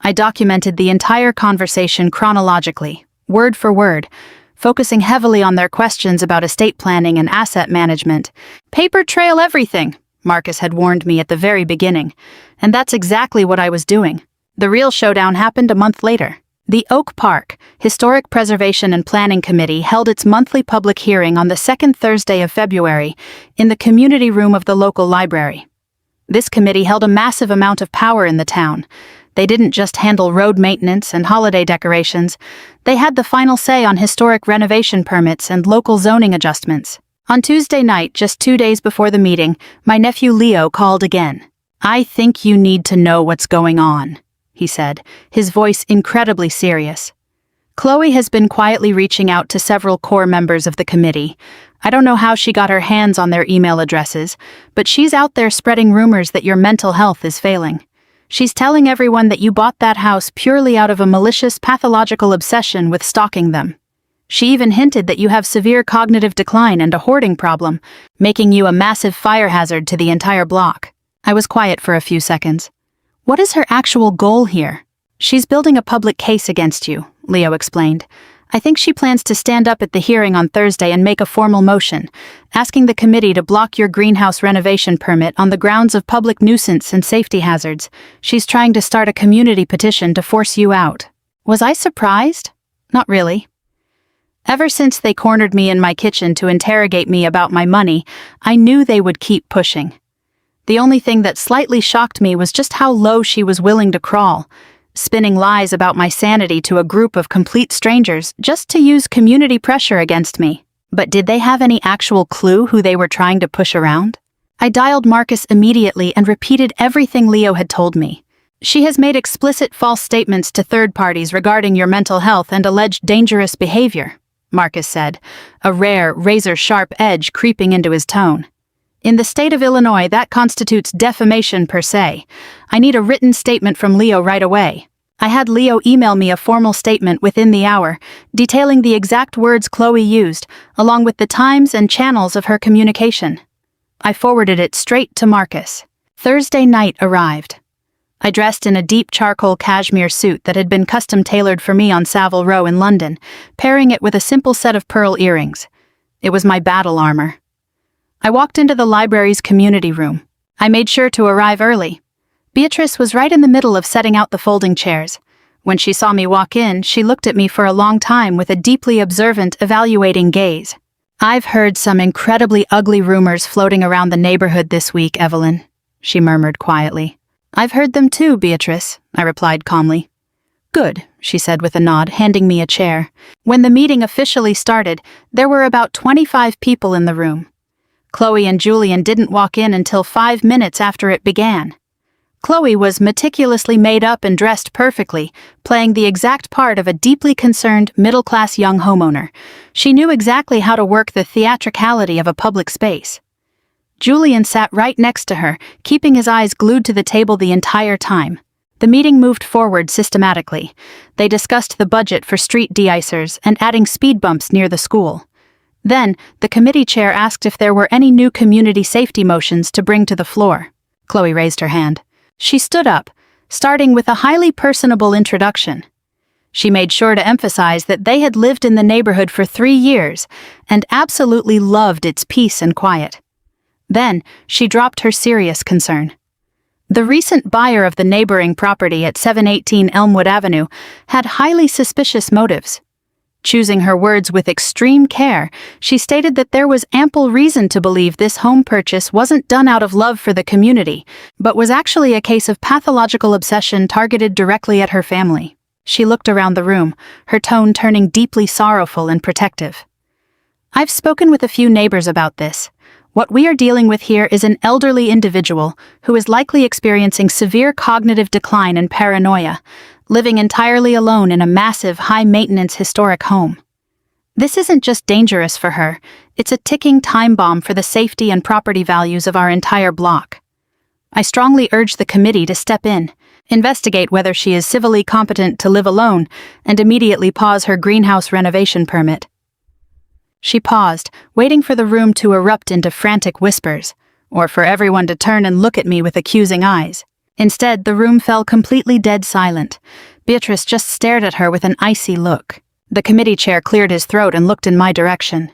I documented the entire conversation chronologically, word for word, focusing heavily on their questions about estate planning and asset management. Paper trail everything, Marcus had warned me at the very beginning, and that's exactly what I was doing. The real showdown happened a month later. The Oak Park Historic Preservation and Planning Committee held its monthly public hearing on the second Thursday of February in the community room of the local library. This committee held a massive amount of power in the town. They didn't just handle road maintenance and holiday decorations. They had the final say on historic renovation permits and local zoning adjustments. On Tuesday night, just 2 days before the meeting, my nephew Leo called again. I think you need to know what's going on, he said, his voice incredibly serious. Chloe has been quietly reaching out to several core members of the committee. I don't know how she got her hands on their email addresses, but she's out there spreading rumors that your mental health is failing. She's telling everyone that you bought that house purely out of a malicious, pathological obsession with stalking them. She even hinted that you have severe cognitive decline and a hoarding problem, making you a massive fire hazard to the entire block. I was quiet for a few seconds. What is her actual goal here? She's building a public case against you, Leo explained. I think she plans to stand up at the hearing on Thursday and make a formal motion, asking the committee to block your greenhouse renovation permit on the grounds of public nuisance and safety hazards. She's trying to start a community petition to force you out. Was I surprised? Not really. Ever since they cornered me in my kitchen to interrogate me about my money, I knew they would keep pushing. The only thing that slightly shocked me was just how low she was willing to crawl, spinning lies about my sanity to a group of complete strangers just to use community pressure against me. But did they have any actual clue who they were trying to push around? I dialed Marcus immediately and repeated everything Leo had told me. She has made explicit false statements to third parties regarding your mental health and alleged dangerous behavior, Marcus said, a rare, razor-sharp edge creeping into his tone. In the state of Illinois, that constitutes defamation per se. I need a written statement from Leo right away. I had Leo email me a formal statement within the hour, detailing the exact words Chloe used, along with the times and channels of her communication. I forwarded it straight to Marcus. Thursday night arrived. I dressed in a deep charcoal cashmere suit that had been custom-tailored for me on Savile Row in London, pairing it with a simple set of pearl earrings. It was my battle armor. I walked into the library's community room. I made sure to arrive early. Beatrice was right in the middle of setting out the folding chairs. When she saw me walk in, she looked at me for a long time with a deeply observant, evaluating gaze. "I've heard some incredibly ugly rumors floating around the neighborhood this week, Evelyn," she murmured quietly. "I've heard them too, Beatrice," I replied calmly. "Good," she said with a nod, handing me a chair. When the meeting officially started, there were about 25 people in the room. Chloe and Julian didn't walk in until 5 minutes after it began. Chloe was meticulously made up and dressed perfectly, playing the exact part of a deeply concerned, middle-class young homeowner. She knew exactly how to work the theatricality of a public space. Julian sat right next to her, keeping his eyes glued to the table the entire time. The meeting moved forward systematically. They discussed the budget for street de-icers and adding speed bumps near the school. Then, the committee chair asked if there were any new community safety motions to bring to the floor. Chloe raised her hand. She stood up, starting with a highly personable introduction. She made sure to emphasize that they had lived in the neighborhood for 3 years and absolutely loved its peace and quiet. Then, she dropped her serious concern. The recent buyer of the neighboring property at 718 Elmwood Avenue had highly suspicious motives. Choosing her words with extreme care, she stated that there was ample reason to believe this home purchase wasn't done out of love for the community, but was actually a case of pathological obsession targeted directly at her family. She looked around the room, her tone turning deeply sorrowful and protective. "I've spoken with a few neighbors about this. What we are dealing with here is an elderly individual who is likely experiencing severe cognitive decline and paranoia, living entirely alone in a massive, high-maintenance historic home. This isn't just dangerous for her, it's a ticking time bomb for the safety and property values of our entire block. I strongly urge the committee to step in, investigate whether she is civilly competent to live alone, and immediately pause her greenhouse renovation permit." She paused, waiting for the room to erupt into frantic whispers, or for everyone to turn and look at me with accusing eyes. Instead, the room fell completely dead silent. Beatrice just stared at her with an icy look. The committee chair cleared his throat and looked in my direction.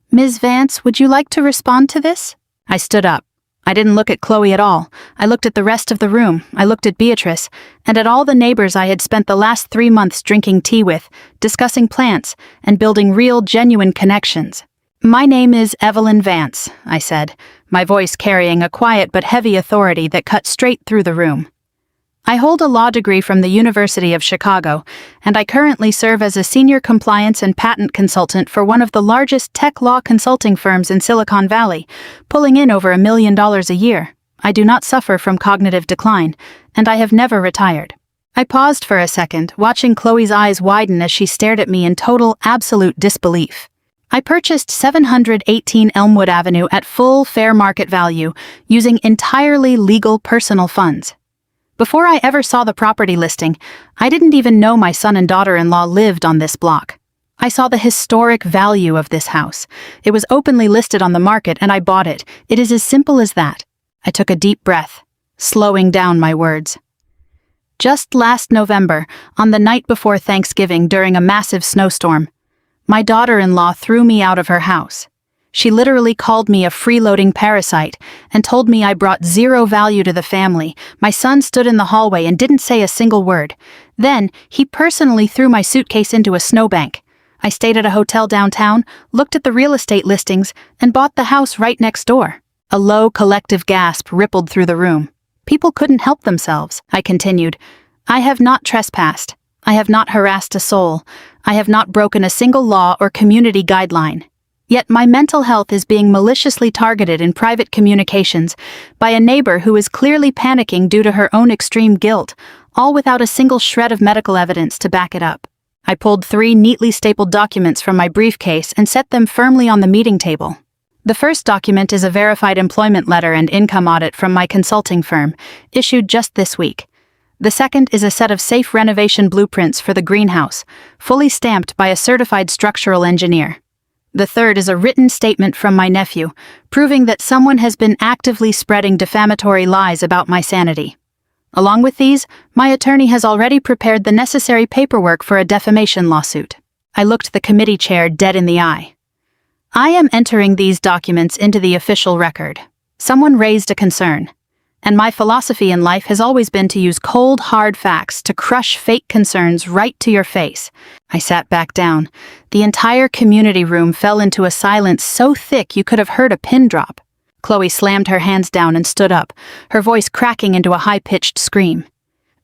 "Ms. Vance, would you like to respond to this?" I stood up. I didn't look at Chloe at all. I looked at the rest of the room. I looked at Beatrice, and at all the neighbors I had spent the last 3 months drinking tea with, discussing plants, and building real, genuine connections. "My name is Evelyn Vance," I said, my voice carrying a quiet but heavy authority that cut straight through the room. "I hold a law degree from the University of Chicago, and I currently serve as a senior compliance and patent consultant for one of the largest tech law consulting firms in Silicon Valley, pulling in over $1 million a year. I do not suffer from cognitive decline, and I have never retired." I paused for a second, watching Chloe's eyes widen as she stared at me in total, absolute disbelief. "I purchased 718 Elmwood Avenue at full fair market value, using entirely legal personal funds. Before I ever saw the property listing, I didn't even know my son and daughter-in-law lived on this block. I saw the historic value of this house. It was openly listed on the market and I bought it. It is as simple as that." I took a deep breath, slowing down my words. Just last November, on the night before Thanksgiving during a massive snowstorm, my daughter-in-law threw me out of her house. She literally called me a freeloading parasite and told me I brought zero value to the family. My son stood in the hallway and didn't say a single word. Then, he personally threw my suitcase into a snowbank. I stayed at a hotel downtown, looked at the real estate listings, and bought the house right next door. A low collective gasp rippled through the room. People couldn't help themselves, I continued. I have not trespassed. I have not harassed a soul. I have not broken a single law or community guideline. Yet my mental health is being maliciously targeted in private communications by a neighbor who is clearly panicking due to her own extreme guilt, all without a single shred of medical evidence to back it up. I pulled 3 neatly stapled documents from my briefcase and set them firmly on the meeting table. The first document is a verified employment letter and income audit from my consulting firm, issued just this week. The second is a set of safe renovation blueprints for the greenhouse, fully stamped by a certified structural engineer. The third is a written statement from my nephew, proving that someone has been actively spreading defamatory lies about my sanity. Along with these, my attorney has already prepared the necessary paperwork for a defamation lawsuit. I looked the committee chair dead in the eye. I am entering these documents into the official record. Someone raised a concern. And my philosophy in life has always been to use cold, hard facts to crush fake concerns right to your face. I sat back down. The entire community room fell into a silence so thick you could have heard a pin drop. Chloe slammed her hands down and stood up, her voice cracking into a high-pitched scream.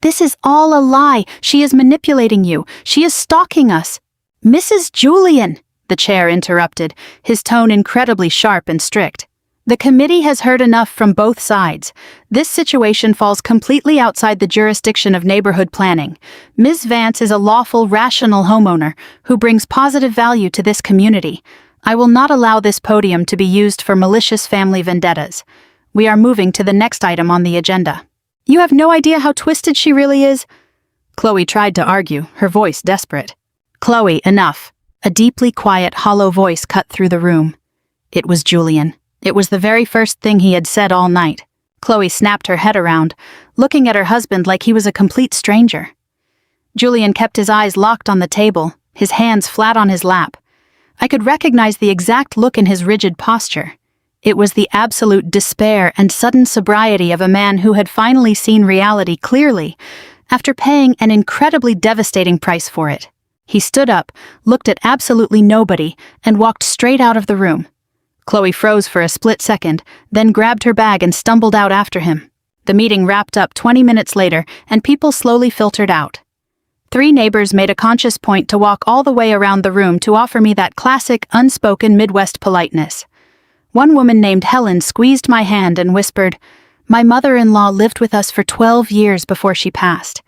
This is all a lie. She is manipulating you. She is stalking us. Mrs. Julian, the chair interrupted, his tone incredibly sharp and strict. The committee has heard enough from both sides. This situation falls completely outside the jurisdiction of neighborhood planning. Ms. Vance is a lawful, rational homeowner who brings positive value to this community. I will not allow this podium to be used for malicious family vendettas. We are moving to the next item on the agenda. You have no idea how twisted she really is? Chloe tried to argue, her voice desperate. Chloe, enough. A deeply quiet, hollow voice cut through the room. It was Julian. It was the very first thing he had said all night. Chloe snapped her head around, looking at her husband like he was a complete stranger. Julian kept his eyes locked on the table, his hands flat on his lap. I could recognize the exact look in his rigid posture. It was the absolute despair and sudden sobriety of a man who had finally seen reality clearly, after paying an incredibly devastating price for it. He stood up, looked at absolutely nobody, and walked straight out of the room. Chloe froze for a split second, then grabbed her bag and stumbled out after him. The meeting wrapped up 20 minutes later, and people slowly filtered out. 3 neighbors made a conscious point to walk all the way around the room to offer me that classic, unspoken Midwest politeness. One woman named Helen squeezed my hand and whispered, "My mother-in-law lived with us for 12 years before she passed.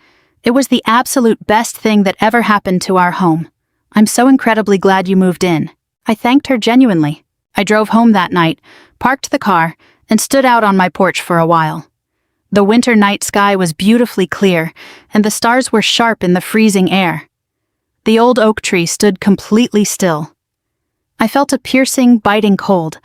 It was the absolute best thing that ever happened to our home. I'm so incredibly glad you moved in." I thanked her genuinely. I drove home that night, parked the car, and stood out on my porch for a while. The winter night sky was beautifully clear, and the stars were sharp in the freezing air. The old oak tree stood completely still. I felt a piercing, biting cold,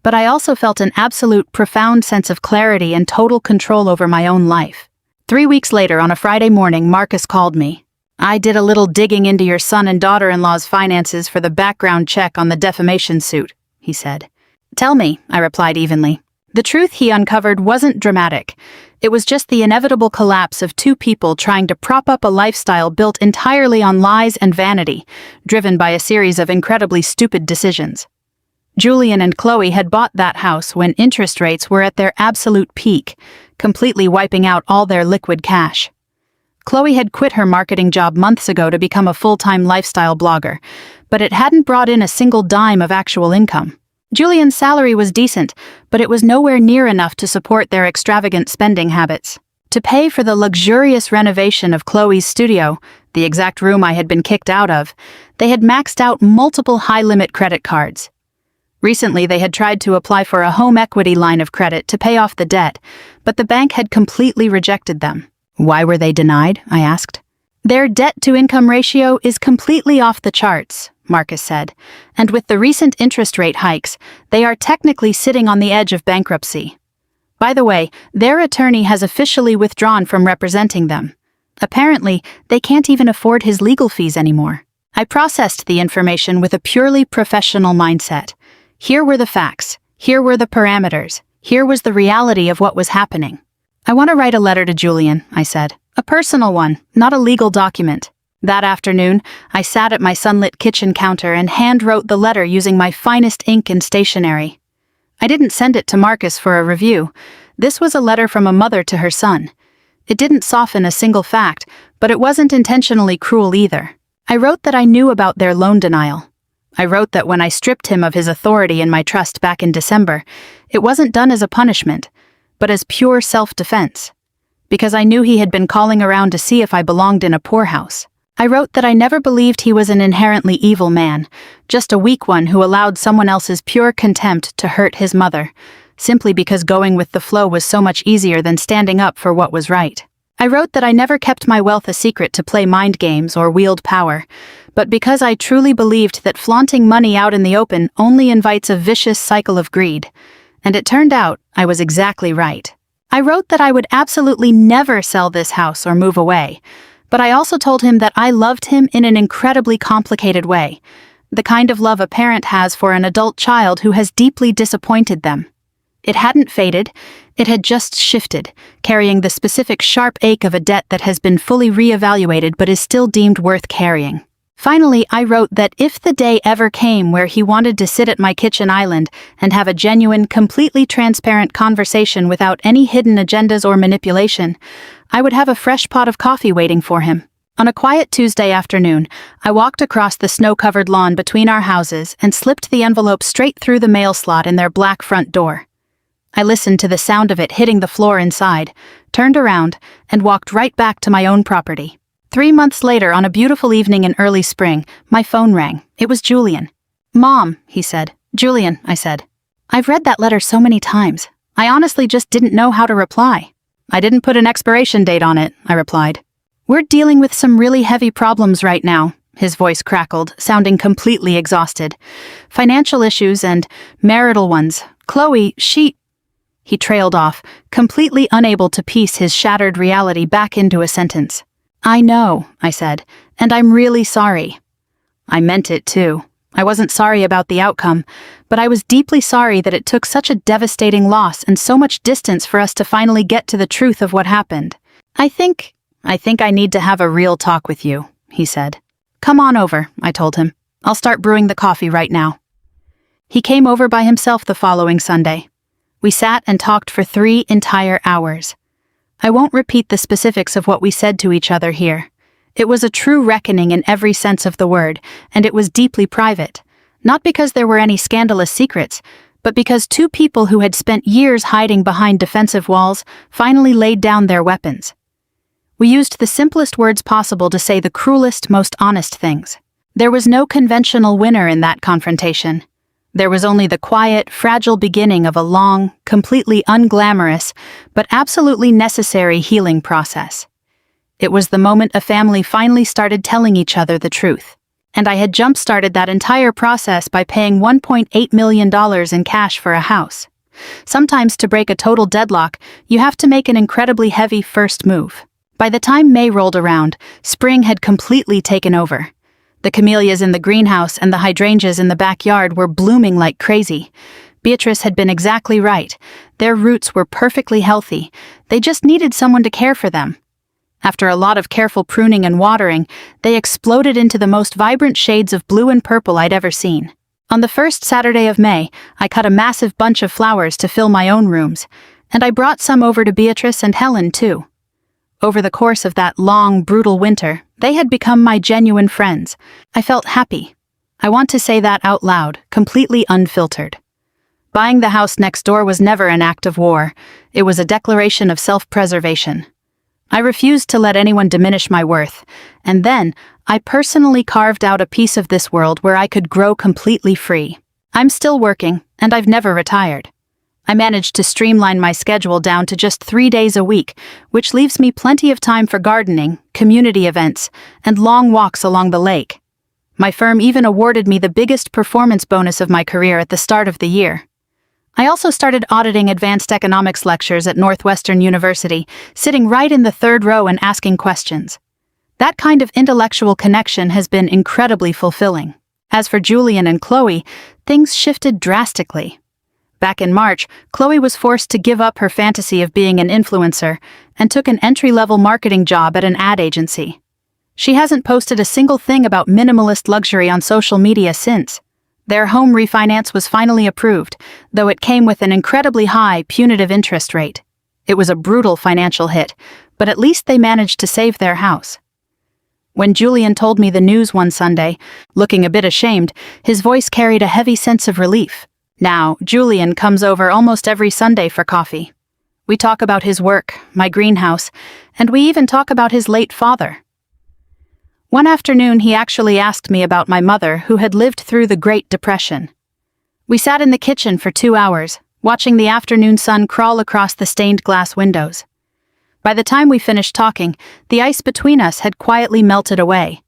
but I also felt an absolute, profound sense of clarity and total control over my own life. 3 weeks later, on a Friday morning, Marcus called me. "I did a little digging into your son and daughter-in-law's finances for the background check on the defamation suit," he said. "Tell me," I replied evenly. The truth he uncovered wasn't dramatic. It was just the inevitable collapse of 2 people trying to prop up a lifestyle built entirely on lies and vanity, driven by a series of incredibly stupid decisions. Julian and Chloe had bought that house when interest rates were at their absolute peak, completely wiping out all their liquid cash. Chloe had quit her marketing job months ago to become a full-time lifestyle blogger, but it hadn't brought in a single dime of actual income. Julian's salary was decent, but it was nowhere near enough to support their extravagant spending habits. To pay for the luxurious renovation of Chloe's studio, the exact room I had been kicked out of, they had maxed out multiple high-limit credit cards. Recently, they had tried to apply for a home equity line of credit to pay off the debt, but the bank had completely rejected them. Why were they denied? I asked. Their debt-to-income ratio is completely off the charts, Marcus said, and with the recent interest rate hikes, they are technically sitting on the edge of bankruptcy. By the way, their attorney has officially withdrawn from representing them. Apparently, they can't even afford his legal fees anymore. I processed the information with a purely professional mindset. Here were the facts. Here were the parameters. Here was the reality of what was happening. I want to write a letter to Julian, I said. A personal one, not a legal document. That afternoon, I sat at my sunlit kitchen counter and hand-wrote the letter using my finest ink and stationery. I didn't send it to Marcus for a review. This was a letter from a mother to her son. It didn't soften a single fact, but it wasn't intentionally cruel either. I wrote that I knew about their loan denial. I wrote that when I stripped him of his authority and my trust back in December, it wasn't done as a punishment, but as pure self-defense. Because I knew he had been calling around to see if I belonged in a poorhouse. I wrote that I never believed he was an inherently evil man, just a weak one who allowed someone else's pure contempt to hurt his mother, simply because going with the flow was so much easier than standing up for what was right. I wrote that I never kept my wealth a secret to play mind games or wield power, but because I truly believed that flaunting money out in the open only invites a vicious cycle of greed. And it turned out I was exactly right. I wrote that I would absolutely never sell this house or move away, but I also told him that I loved him in an incredibly complicated way, the kind of love a parent has for an adult child who has deeply disappointed them. It hadn't faded, it had just shifted, carrying the specific sharp ache of a debt that has been fully reevaluated but is still deemed worth carrying. Finally, I wrote that if the day ever came where he wanted to sit at my kitchen island and have a genuine, completely transparent conversation without any hidden agendas or manipulation, I would have a fresh pot of coffee waiting for him. On a quiet Tuesday afternoon, I walked across the snow-covered lawn between our houses and slipped the envelope straight through the mail slot in their black front door. I listened to the sound of it hitting the floor inside, turned around, and walked right back to my own property. 3 months later, on a beautiful evening in early spring, my phone rang. It was Julian. "Mom," he said. "Julian," I said. "I've read that letter so many times. I honestly just didn't know how to reply." "I didn't put an expiration date on it," I replied. "We're dealing with some really heavy problems right now," his voice crackled, sounding completely exhausted. "Financial issues and marital ones. Chloe, He trailed off, completely unable to piece his shattered reality back into a sentence. "I know," I said, "and I'm really sorry." I meant it too. I wasn't sorry about the outcome, but I was deeply sorry that it took such a devastating loss and so much distance for us to finally get to the truth of what happened. I think I need to have a real talk with you," he said. "Come on over," I told him. "I'll start brewing the coffee right now." He came over by himself the following Sunday. We sat and talked for 3 entire hours. I won't repeat the specifics of what we said to each other here. It was a true reckoning in every sense of the word, and it was deeply private. Not because there were any scandalous secrets, but because 2 people who had spent years hiding behind defensive walls finally laid down their weapons. We used the simplest words possible to say the cruelest, most honest things. There was no conventional winner in that confrontation. There was only the quiet, fragile beginning of a long, completely unglamorous, but absolutely necessary healing process. It was the moment a family finally started telling each other the truth. And I had jump-started that entire process by paying $1.8 million in cash for a house. Sometimes to break a total deadlock, you have to make an incredibly heavy first move. By the time May rolled around, spring had completely taken over. The camellias in the greenhouse and the hydrangeas in the backyard were blooming like crazy. Beatrice had been exactly right. Their roots were perfectly healthy. They just needed someone to care for them. After a lot of careful pruning and watering, they exploded into the most vibrant shades of blue and purple I'd ever seen. On the first Saturday of May, I cut a massive bunch of flowers to fill my own rooms, and I brought some over to Beatrice and Helen too. Over the course of that long, brutal winter, they had become my genuine friends. I felt happy. I want to say that out loud, completely unfiltered. Buying the house next door was never an act of war. It was a declaration of self-preservation. I refused to let anyone diminish my worth, and then I personally carved out a piece of this world where I could grow completely free. I'm still working, and I've never retired. I managed to streamline my schedule down to just 3 days a week, which leaves me plenty of time for gardening, community events, and long walks along the lake. My firm even awarded me the biggest performance bonus of my career at the start of the year. I also started auditing advanced economics lectures at Northwestern University, sitting right in the third row and asking questions. That kind of intellectual connection has been incredibly fulfilling. As for Julian and Chloe, things shifted drastically. Back in March, Chloe was forced to give up her fantasy of being an influencer and took an entry-level marketing job at an ad agency. She hasn't posted a single thing about minimalist luxury on social media since. Their home refinance was finally approved, though it came with an incredibly high, punitive interest rate. It was a brutal financial hit, but at least they managed to save their house. When Julian told me the news one Sunday, looking a bit ashamed, his voice carried a heavy sense of relief. Now, Julian comes over almost every Sunday for coffee. We talk about his work, my greenhouse, and we even talk about his late father. One afternoon, he actually asked me about my mother, who had lived through the Great Depression. We sat in the kitchen for 2 hours, watching the afternoon sun crawl across the stained glass windows. By the time we finished talking, the ice between us had quietly melted away.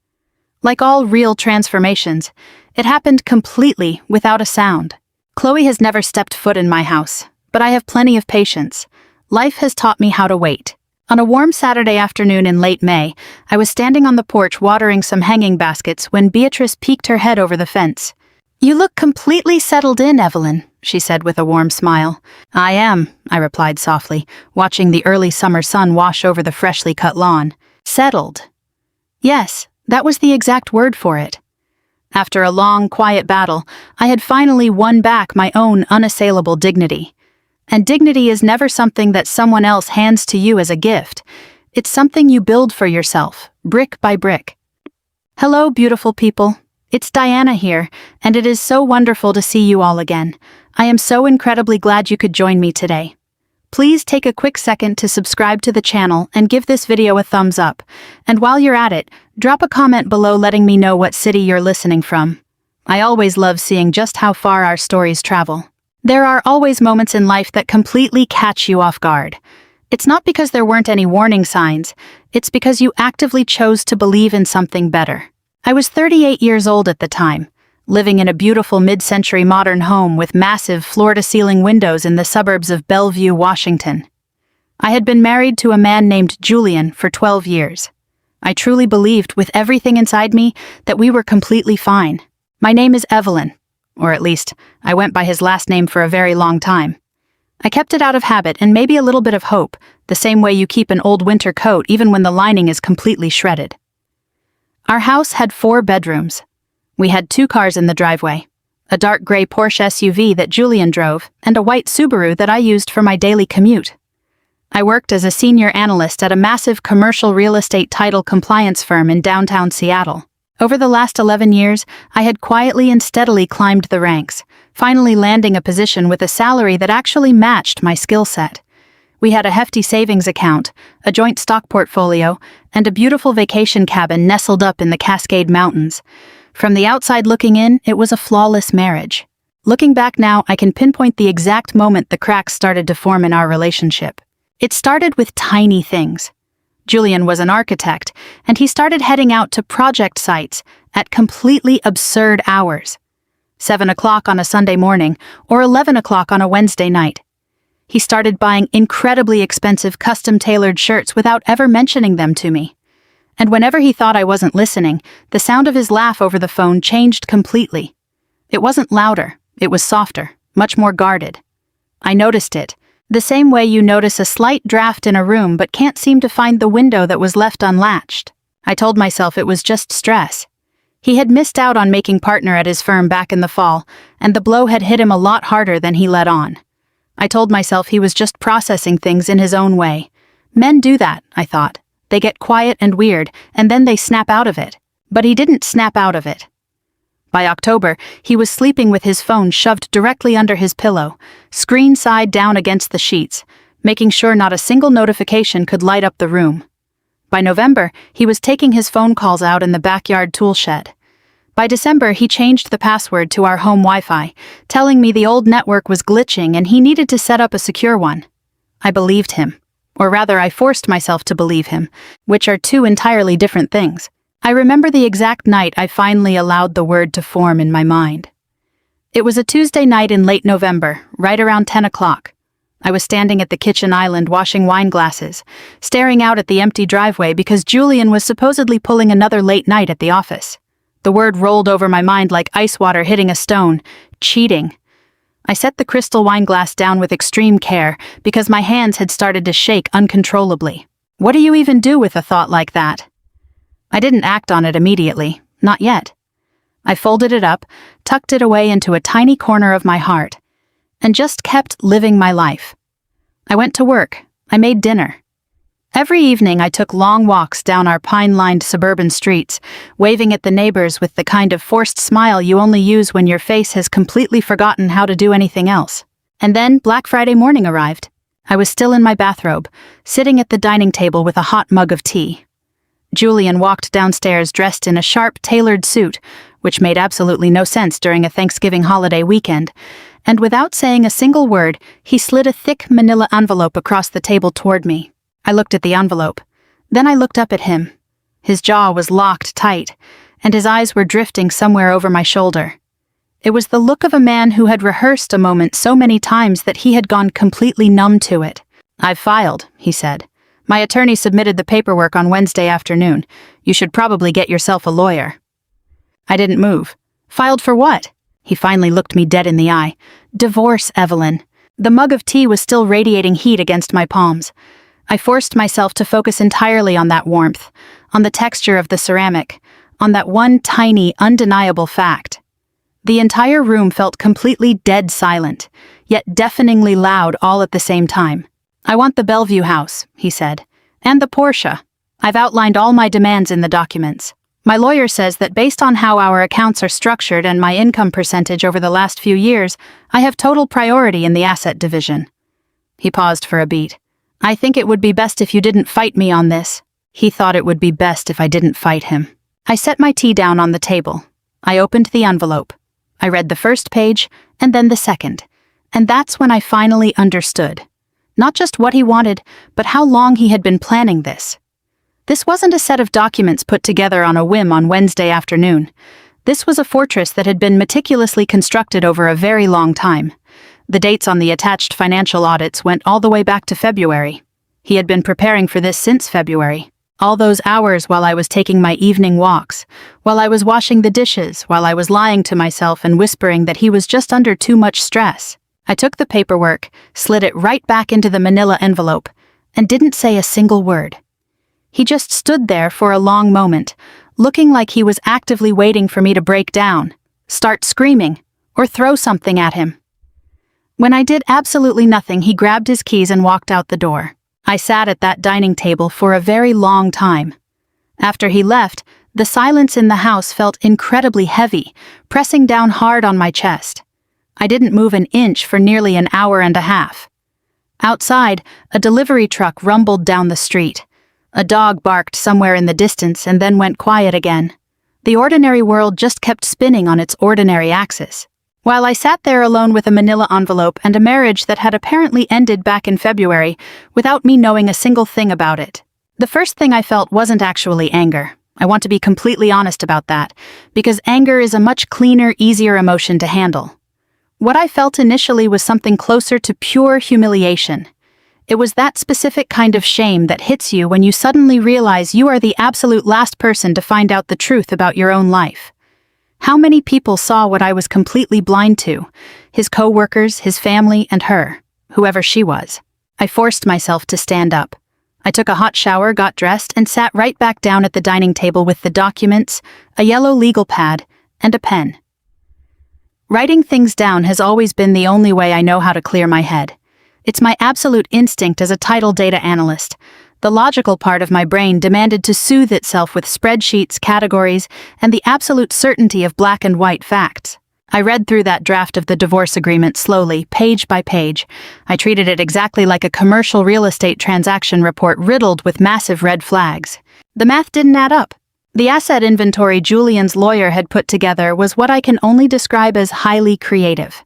Like all real transformations, it happened completely without a sound. Chloe has never stepped foot in my house, but I have plenty of patience. Life has taught me how to wait. On a warm Saturday afternoon in late May, I was standing on the porch watering some hanging baskets when Beatrice peeked her head over the fence. "You look completely settled in, Evelyn," she said with a warm smile. "I am," I replied softly, watching the early summer sun wash over the freshly cut lawn. "Settled." Yes, that was the exact word for it. After a long, quiet battle, I had finally won back my own unassailable dignity. And dignity is never something that someone else hands to you as a gift. It's something you build for yourself, brick by brick. Hello, beautiful people. It's Diana here, and it is so wonderful to see you all again. I am so incredibly glad you could join me today. Please take a quick second to subscribe to the channel and give this video a thumbs up. And while you're at it, drop a comment below letting me know what city you're listening from. I always love seeing just how far our stories travel. There are always moments in life that completely catch you off guard. It's not because there weren't any warning signs, it's because you actively chose to believe in something better. I was 38 years old at the time, living in a beautiful mid-century modern home with massive floor-to-ceiling windows in the suburbs of Bellevue, Washington. I had been married to a man named Julian for 12 years. I truly believed with everything inside me that we were completely fine. My name is Evelyn, or at least, I went by his last name for a very long time. I kept it out of habit and maybe a little bit of hope, the same way you keep an old winter coat even when the lining is completely shredded. Our house had 4 bedrooms. We had 2 cars in the driveway, a dark gray Porsche SUV that Julian drove, and a white Subaru that I used for my daily commute. I worked as a senior analyst at a massive commercial real estate title compliance firm in downtown Seattle. Over the last 11 years, I had quietly and steadily climbed the ranks, finally landing a position with a salary that actually matched my skill set. We had a hefty savings account, a joint stock portfolio, and a beautiful vacation cabin nestled up in the Cascade Mountains. From the outside looking in, it was a flawless marriage. Looking back now, I can pinpoint the exact moment the cracks started to form in our relationship. It started with tiny things. Julian was an architect, and he started heading out to project sites at completely absurd hours. 7 o'clock on a Sunday morning, or 11 o'clock on a Wednesday night. He started buying incredibly expensive custom-tailored shirts without ever mentioning them to me. And whenever he thought I wasn't listening, the sound of his laugh over the phone changed completely. It wasn't louder, it was softer, much more guarded. I noticed it, the same way you notice a slight draft in a room but can't seem to find the window that was left unlatched. I told myself it was just stress. He had missed out on making partner at his firm back in the fall, and the blow had hit him a lot harder than he let on. I told myself he was just processing things in his own way. Men do that, I thought. They get quiet and weird, and then they snap out of it. But he didn't snap out of it. By October, he was sleeping with his phone shoved directly under his pillow, screen side down against the sheets, making sure not a single notification could light up the room. By November, he was taking his phone calls out in the backyard tool shed. By December, he changed the password to our home Wi-Fi, telling me the old network was glitching and he needed to set up a secure one. I believed him. Or rather, I forced myself to believe him, which are 2 entirely different things. I remember the exact night I finally allowed the word to form in my mind. It was a Tuesday night in late November, right around 10 o'clock. I was standing at the kitchen island washing wine glasses, staring out at the empty driveway because Julian was supposedly pulling another late night at the office. The word rolled over my mind like ice water hitting a stone. Cheating. I set the crystal wine glass down with extreme care because my hands had started to shake uncontrollably. What do you even do with a thought like that? I didn't act on it immediately, not yet. I folded it up, tucked it away into a tiny corner of my heart, and just kept living my life. I went to work. I made dinner. Every evening I took long walks down our pine-lined suburban streets, waving at the neighbors with the kind of forced smile you only use when your face has completely forgotten how to do anything else. And then Black Friday morning arrived. I was still in my bathrobe, sitting at the dining table with a hot mug of tea. Julian walked downstairs dressed in a sharp, tailored suit, which made absolutely no sense during a Thanksgiving holiday weekend, and without saying a single word, he slid a thick manila envelope across the table toward me. I looked at the envelope. Then I looked up at him. His jaw was locked tight, and his eyes were drifting somewhere over my shoulder. It was the look of a man who had rehearsed a moment so many times that he had gone completely numb to it. "I've filed," he said. "My attorney submitted the paperwork on Wednesday afternoon. You should probably get yourself a lawyer." I didn't move. "Filed for what?" He finally looked me dead in the eye. "Divorce, Evelyn." The mug of tea was still radiating heat against my palms. I forced myself to focus entirely on that warmth, on the texture of the ceramic, on that one tiny, undeniable fact. The entire room felt completely dead silent, yet deafeningly loud all at the same time. "I want the Bellevue house," he said, "and the Porsche. I've outlined all my demands in the documents. My lawyer says that based on how our accounts are structured and my income percentage over the last few years, I have total priority in the asset division." He paused for a beat. "I think it would be best if you didn't fight me on this." He thought it would be best if I didn't fight him. I set my tea down on the table. I opened the envelope. I read the first page, and then the second. And that's when I finally understood. Not just what he wanted, but how long he had been planning this. This wasn't a set of documents put together on a whim on Wednesday afternoon. This was a fortress that had been meticulously constructed over a very long time. The dates on the attached financial audits went all the way back to February. He had been preparing for this since February. All those hours while I was taking my evening walks, while I was washing the dishes, while I was lying to myself and whispering that he was just under too much stress. I took the paperwork, slid it right back into the manila envelope, and didn't say a single word. He just stood there for a long moment, looking like he was actively waiting for me to break down, start screaming, or throw something at him. When I did absolutely nothing, he grabbed his keys and walked out the door. I sat at that dining table for a very long time. After he left, the silence in the house felt incredibly heavy, pressing down hard on my chest. I didn't move an inch for nearly an hour and a half. Outside, a delivery truck rumbled down the street. A dog barked somewhere in the distance and then went quiet again. The ordinary world just kept spinning on its ordinary axis. While I sat there alone with a manila envelope and a marriage that had apparently ended back in February without me knowing a single thing about it, the first thing I felt wasn't actually anger. I want to be completely honest about that, because anger is a much cleaner, easier emotion to handle. What I felt initially was something closer to pure humiliation. It was that specific kind of shame that hits you when you suddenly realize you are the absolute last person to find out the truth about your own life. How many people saw what I was completely blind to? His co-workers, his family, and her, whoever she was. I forced myself to stand up. I took a hot shower, got dressed, and sat right back down at the dining table with the documents, a yellow legal pad, and a pen. Writing things down has always been the only way I know how to clear my head. It's my absolute instinct as a title data analyst. The logical part of my brain demanded to soothe itself with spreadsheets, categories, and the absolute certainty of black and white facts. I read through that draft of the divorce agreement slowly, page by page. I treated it exactly like a commercial real estate transaction report riddled with massive red flags. The math didn't add up. The asset inventory Julian's lawyer had put together was what I can only describe as highly creative.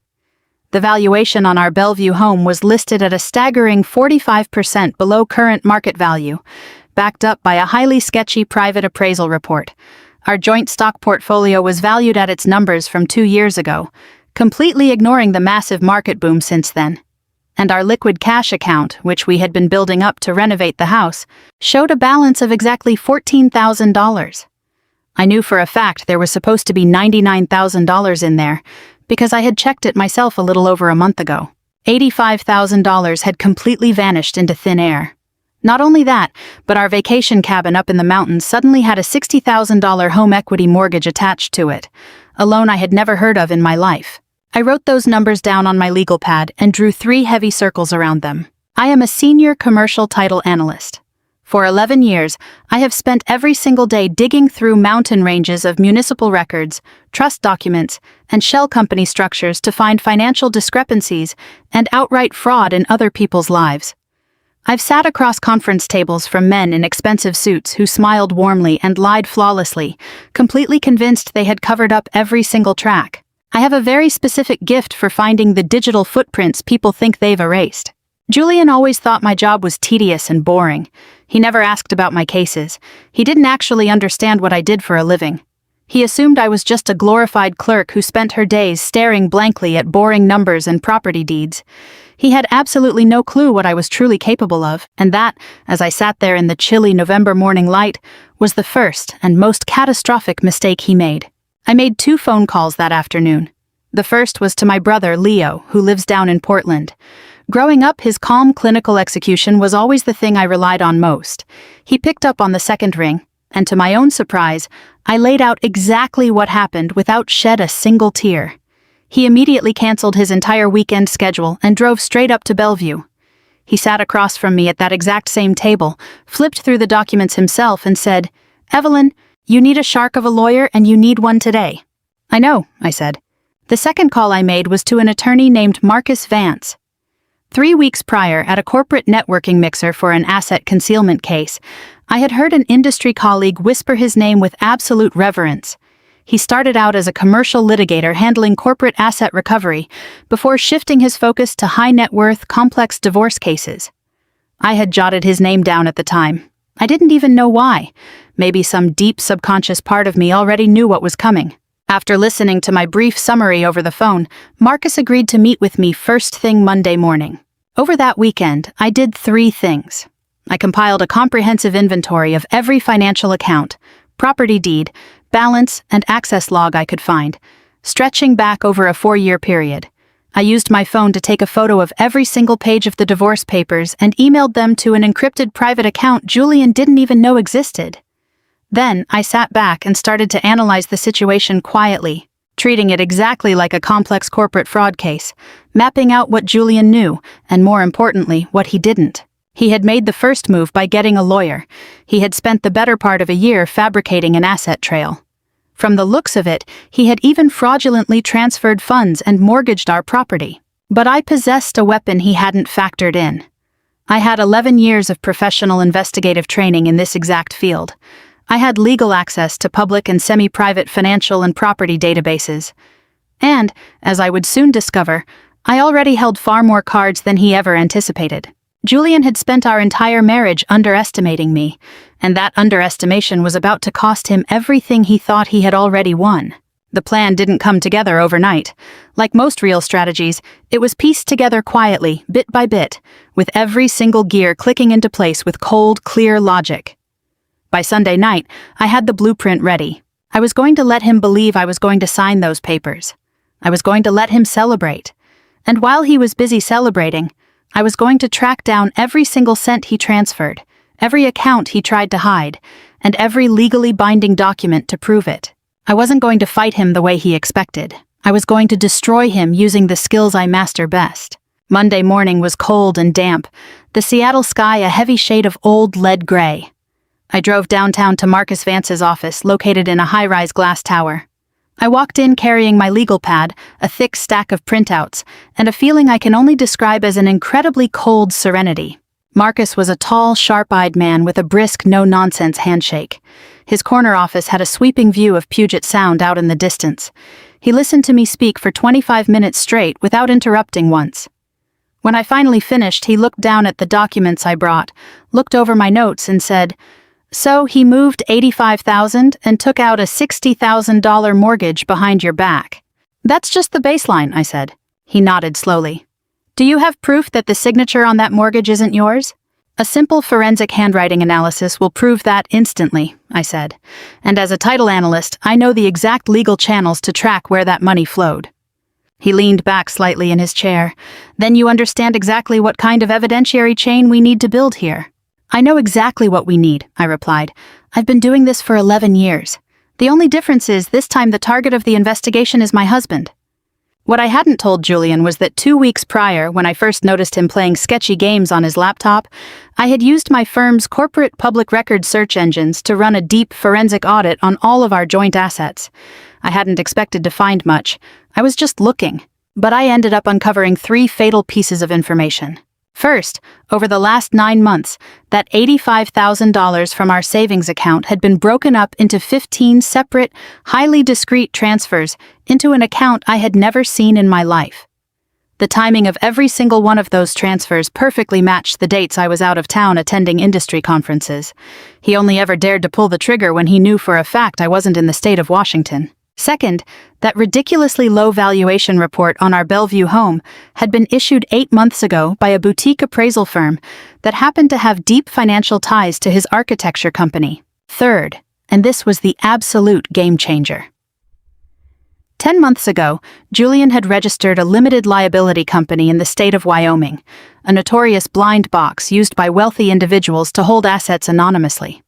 The valuation on our Bellevue home was listed at a staggering 45% below current market value, backed up by a highly sketchy private appraisal report. Our joint stock portfolio was valued at its numbers from 2 years ago, completely ignoring the massive market boom since then. And our liquid cash account, which we had been building up to renovate the house, showed a balance of exactly $14,000. I knew for a fact there was supposed to be $99,000 in there, because I had checked it myself a little over a month ago. $85,000 had completely vanished into thin air. Not only that, but our vacation cabin up in the mountains suddenly had a $60,000 home equity mortgage attached to it, a loan I had never heard of in my life. I wrote those numbers down on my legal pad and drew 3 heavy circles around them. I am a senior commercial title analyst. For 11 years, I have spent every single day digging through mountain ranges of municipal records, trust documents, and shell company structures to find financial discrepancies and outright fraud in other people's lives. I've sat across conference tables from men in expensive suits who smiled warmly and lied flawlessly, completely convinced they had covered up every single track. I have a very specific gift for finding the digital footprints people think they've erased. Julian always thought my job was tedious and boring. He never asked about my cases. He didn't actually understand what I did for a living. He assumed I was just a glorified clerk who spent her days staring blankly at boring numbers and property deeds. He had absolutely no clue what I was truly capable of, and that, as I sat there in the chilly November morning light, was the first and most catastrophic mistake he made. I made 2 phone calls that afternoon. The first was to my brother, Leo, who lives down in Portland. Growing up, his calm clinical execution was always the thing I relied on most. He picked up on the second ring, and to my own surprise, I laid out exactly what happened without shed a single tear. He immediately canceled his entire weekend schedule and drove straight up to Bellevue. He sat across from me at that exact same table, flipped through the documents himself, and said, "Evelyn, you need a shark of a lawyer and you need one today." "I know," I said. The second call I made was to an attorney named Marcus Vance. 3 weeks prior, at a corporate networking mixer for an asset concealment case, I had heard an industry colleague whisper his name with absolute reverence. He started out as a commercial litigator handling corporate asset recovery before shifting his focus to high-net-worth, complex divorce cases. I had jotted his name down at the time. I didn't even know why. Maybe some deep subconscious part of me already knew what was coming. After listening to my brief summary over the phone, Marcus agreed to meet with me first thing Monday morning. Over that weekend, I did 3 things. I compiled a comprehensive inventory of every financial account, property deed, balance, and access log I could find, stretching back over a 4-year period. I used my phone to take a photo of every single page of the divorce papers and emailed them to an encrypted private account Julian didn't even know existed. Then, I sat back and started to analyze the situation quietly, treating it exactly like a complex corporate fraud case, mapping out what Julian knew, and more importantly, what he didn't. He had made the first move by getting a lawyer. He had spent the better part of a year fabricating an asset trail. From the looks of it, he had even fraudulently transferred funds and mortgaged our property. But I possessed a weapon he hadn't factored in. I had 11 years of professional investigative training in this exact field. I had legal access to public and semi-private financial and property databases. And, as I would soon discover, I already held far more cards than he ever anticipated. Julian had spent our entire marriage underestimating me, and that underestimation was about to cost him everything he thought he had already won. The plan didn't come together overnight. Like most real strategies, it was pieced together quietly, bit by bit, with every single gear clicking into place with cold, clear logic. By Sunday night, I had the blueprint ready. I was going to let him believe I was going to sign those papers. I was going to let him celebrate. And while he was busy celebrating, I was going to track down every single cent he transferred, every account he tried to hide, and every legally binding document to prove it. I wasn't going to fight him the way he expected. I was going to destroy him using the skills I master best. Monday morning was cold and damp, the Seattle sky a heavy shade of old lead gray. I drove downtown to Marcus Vance's office, located in a high-rise glass tower. I walked in carrying my legal pad, a thick stack of printouts, and a feeling I can only describe as an incredibly cold serenity. Marcus was a tall, sharp-eyed man with a brisk, no-nonsense handshake. His corner office had a sweeping view of Puget Sound out in the distance. He listened to me speak for 25 minutes straight without interrupting once. When I finally finished, he looked down at the documents I brought, looked over my notes, and said, "So he moved $85,000 and took out a $60,000 mortgage behind your back." That's just the baseline, I said. He nodded slowly. Do you have proof that the signature on that mortgage isn't yours? A simple forensic handwriting analysis will prove that instantly, I said. And as a title analyst, I know the exact legal channels to track where that money flowed. He leaned back slightly in his chair. Then you understand exactly what kind of evidentiary chain we need to build here. I know exactly what we need, I replied. I've been doing this for 11 years. The only difference is this time the target of the investigation is my husband. What I hadn't told Julian was that 2 weeks prior, when I first noticed him playing sketchy games on his laptop, I had used my firm's corporate public record search engines to run a deep forensic audit on all of our joint assets. I hadn't expected to find much. I was just looking. But I ended up uncovering 3 fatal pieces of information. First, over the last 9 months, that $85,000 from our savings account had been broken up into 15 separate, highly discrete transfers into an account I had never seen in my life. The timing of every single one of those transfers perfectly matched the dates I was out of town attending industry conferences. He only ever dared to pull the trigger when he knew for a fact I wasn't in the state of Washington. Second, that ridiculously low valuation report on our Bellevue home had been issued 8 months ago by a boutique appraisal firm that happened to have deep financial ties to his architecture company. Third, and this was the absolute game changer. 10 months ago, Julian had registered a limited liability company in the state of Wyoming, a notorious blind box used by wealthy individuals to hold assets anonymously.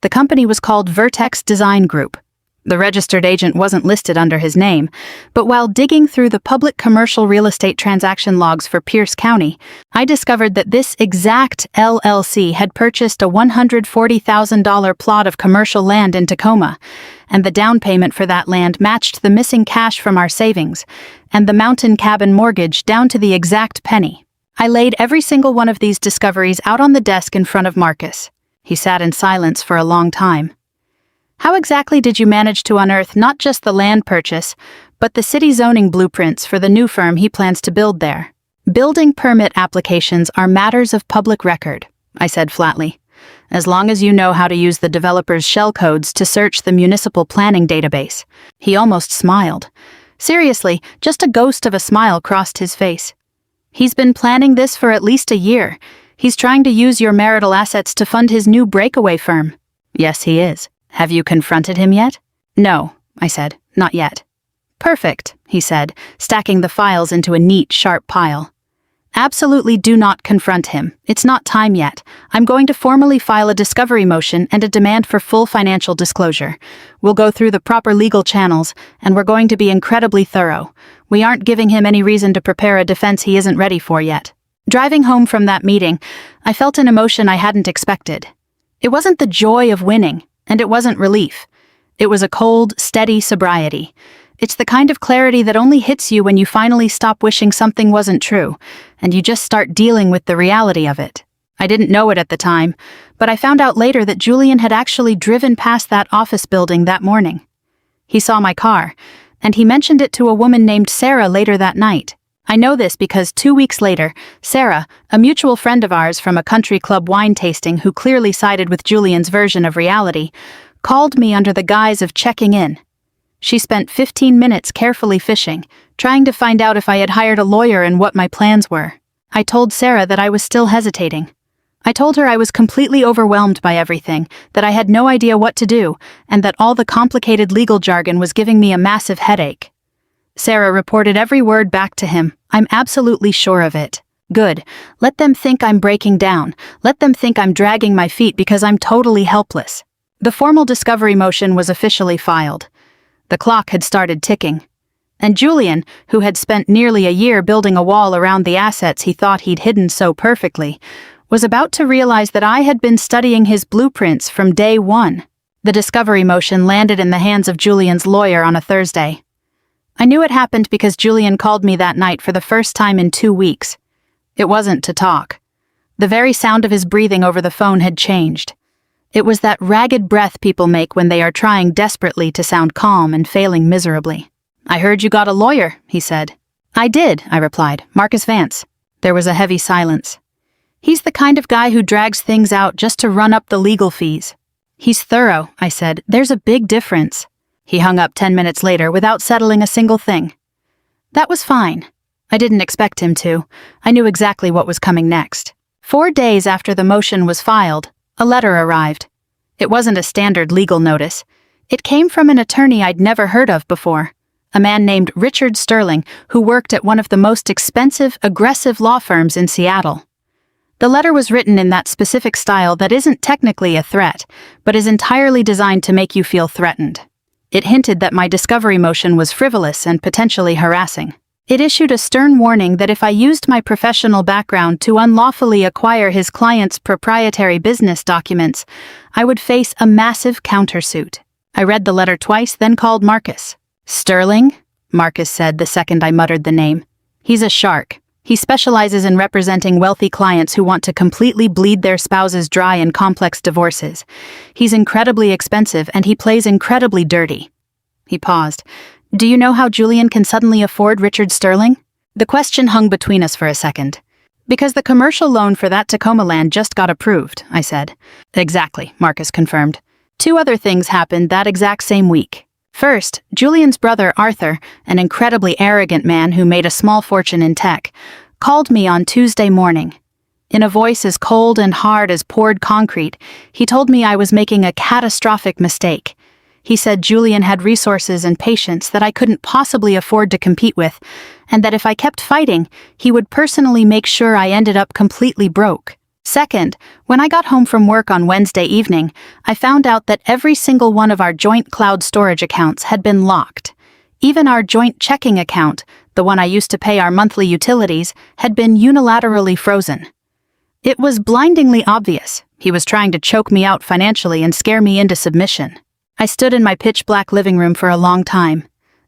The company was called Vertex Design Group. The registered agent wasn't listed under his name, but while digging through the public commercial real estate transaction logs for Pierce County, I discovered that this exact LLC had purchased a $140,000 plot of commercial land in Tacoma, and the down payment for that land matched the missing cash from our savings, and the mountain cabin mortgage down to the exact penny. I laid every single one of these discoveries out on the desk in front of Marcus. He sat in silence for a long time. How exactly did you manage to unearth not just the land purchase, but the city zoning blueprints for the new firm he plans to build there? Building permit applications are matters of public record, I said flatly, as long as you know how to use the developer's shell codes to search the municipal planning database. He almost smiled. Seriously, just a ghost of a smile crossed his face. He's been planning this for at least a year. He's trying to use your marital assets to fund his new breakaway firm. Yes, he is. Have you confronted him yet? No, I said, not yet. Perfect, he said, stacking the files into a neat, sharp pile. Absolutely do not confront him. It's not time yet. I'm going to formally file a discovery motion and a demand for full financial disclosure. We'll go through the proper legal channels, and we're going to be incredibly thorough. We aren't giving him any reason to prepare a defense he isn't ready for yet. Driving home from that meeting, I felt an emotion I hadn't expected. It wasn't the joy of winning. And it wasn't relief. It was a cold, steady sobriety. It's the kind of clarity that only hits you when you finally stop wishing something wasn't true, and you just start dealing with the reality of it. I didn't know it at the time, but I found out later that Julian had actually driven past that office building that morning. He saw my car, and he mentioned it to a woman named Sarah later that night. I know this because 2 weeks later, Sarah, a mutual friend of ours from a country club wine tasting who clearly sided with Julian's version of reality, called me under the guise of checking in. She spent 15 minutes carefully fishing, trying to find out if I had hired a lawyer and what my plans were. I told Sarah that I was still hesitating. I told her I was completely overwhelmed by everything, that I had no idea what to do, and that all the complicated legal jargon was giving me a massive headache. Sarah reported every word back to him. I'm absolutely sure of it. Good. Let them think I'm breaking down. Let them think I'm dragging my feet because I'm totally helpless. The formal discovery motion was officially filed. The clock had started ticking. And Julian, who had spent nearly a year building a wall around the assets he thought he'd hidden so perfectly, was about to realize that I had been studying his blueprints from day one. The discovery motion landed in the hands of Julian's lawyer on a Thursday. I knew it happened because Julian called me that night for the first time in 2 weeks. It wasn't to talk. The very sound of his breathing over the phone had changed. It was that ragged breath people make when they are trying desperately to sound calm and failing miserably. I heard you got a lawyer, he said. I did, I replied. Marcus Vance. There was a heavy silence. He's the kind of guy who drags things out just to run up the legal fees. He's thorough, I said. There's a big difference. He hung up 10 minutes later without settling a single thing. That was fine. I didn't expect him to. I knew exactly what was coming next. 4 days after the motion was filed, a letter arrived. It wasn't a standard legal notice. It came from an attorney I'd never heard of before, a man named Richard Sterling, who worked at one of the most expensive, aggressive law firms in Seattle. The letter was written in that specific style that isn't technically a threat, but is entirely designed to make you feel threatened. It hinted that my discovery motion was frivolous and potentially harassing. It issued a stern warning that if I used my professional background to unlawfully acquire his client's proprietary business documents, I would face a massive countersuit. I read the letter twice, then called Marcus. "Sterling?" Marcus said the second I muttered the name. "He's a shark. He specializes in representing wealthy clients who want to completely bleed their spouses dry in complex divorces. He's incredibly expensive and he plays incredibly dirty." He paused. "Do you know how Julian can suddenly afford Richard Sterling?" The question hung between us for a second. "Because the commercial loan for that Tacoma land just got approved," I said. "Exactly," Marcus confirmed. 2 other things happened that exact same week. First, Julian's brother Arthur, an incredibly arrogant man who made a small fortune in tech, called me on Tuesday morning. In a voice as cold and hard as poured concrete, he told me I was making a catastrophic mistake. He said Julian had resources and patience that I couldn't possibly afford to compete with, and that if I kept fighting, he would personally make sure I ended up completely broke. Second, when I got home from work on Wednesday evening, I found out that every single one of our joint cloud storage accounts had been locked. Even our joint checking account, the one I used to pay our monthly utilities, had been unilaterally frozen. It was blindingly obvious. He was trying to choke me out financially and scare me into submission. I stood in my pitch-black living room for a long time.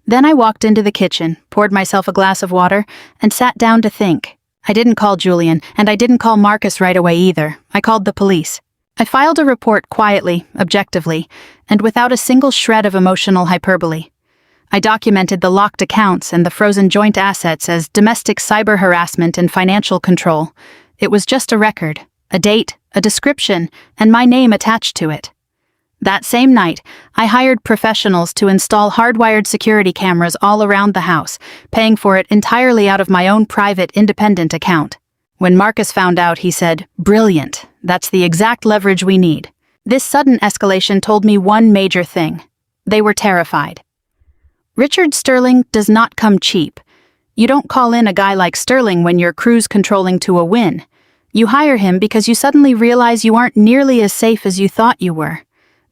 Then I walked into the kitchen, poured myself a glass of water, and sat down to think. I didn't call Julian, and I didn't call Marcus right away either. I called the police. I filed a report quietly, objectively, and without a single shred of emotional hyperbole. I documented the locked accounts and the frozen joint assets as domestic cyber harassment and financial control. It was just a record, a date, a description, and my name attached to it. That same night, I hired professionals to install hardwired security cameras all around the house, paying for it entirely out of my own private, independent account. When Marcus found out, he said, "Brilliant. That's the exact leverage we need." This sudden escalation told me one major thing. They were terrified. Richard Sterling does not come cheap. You don't call in a guy like Sterling when you're cruise controlling to a win. You hire him because you suddenly realize you aren't nearly as safe as you thought you were.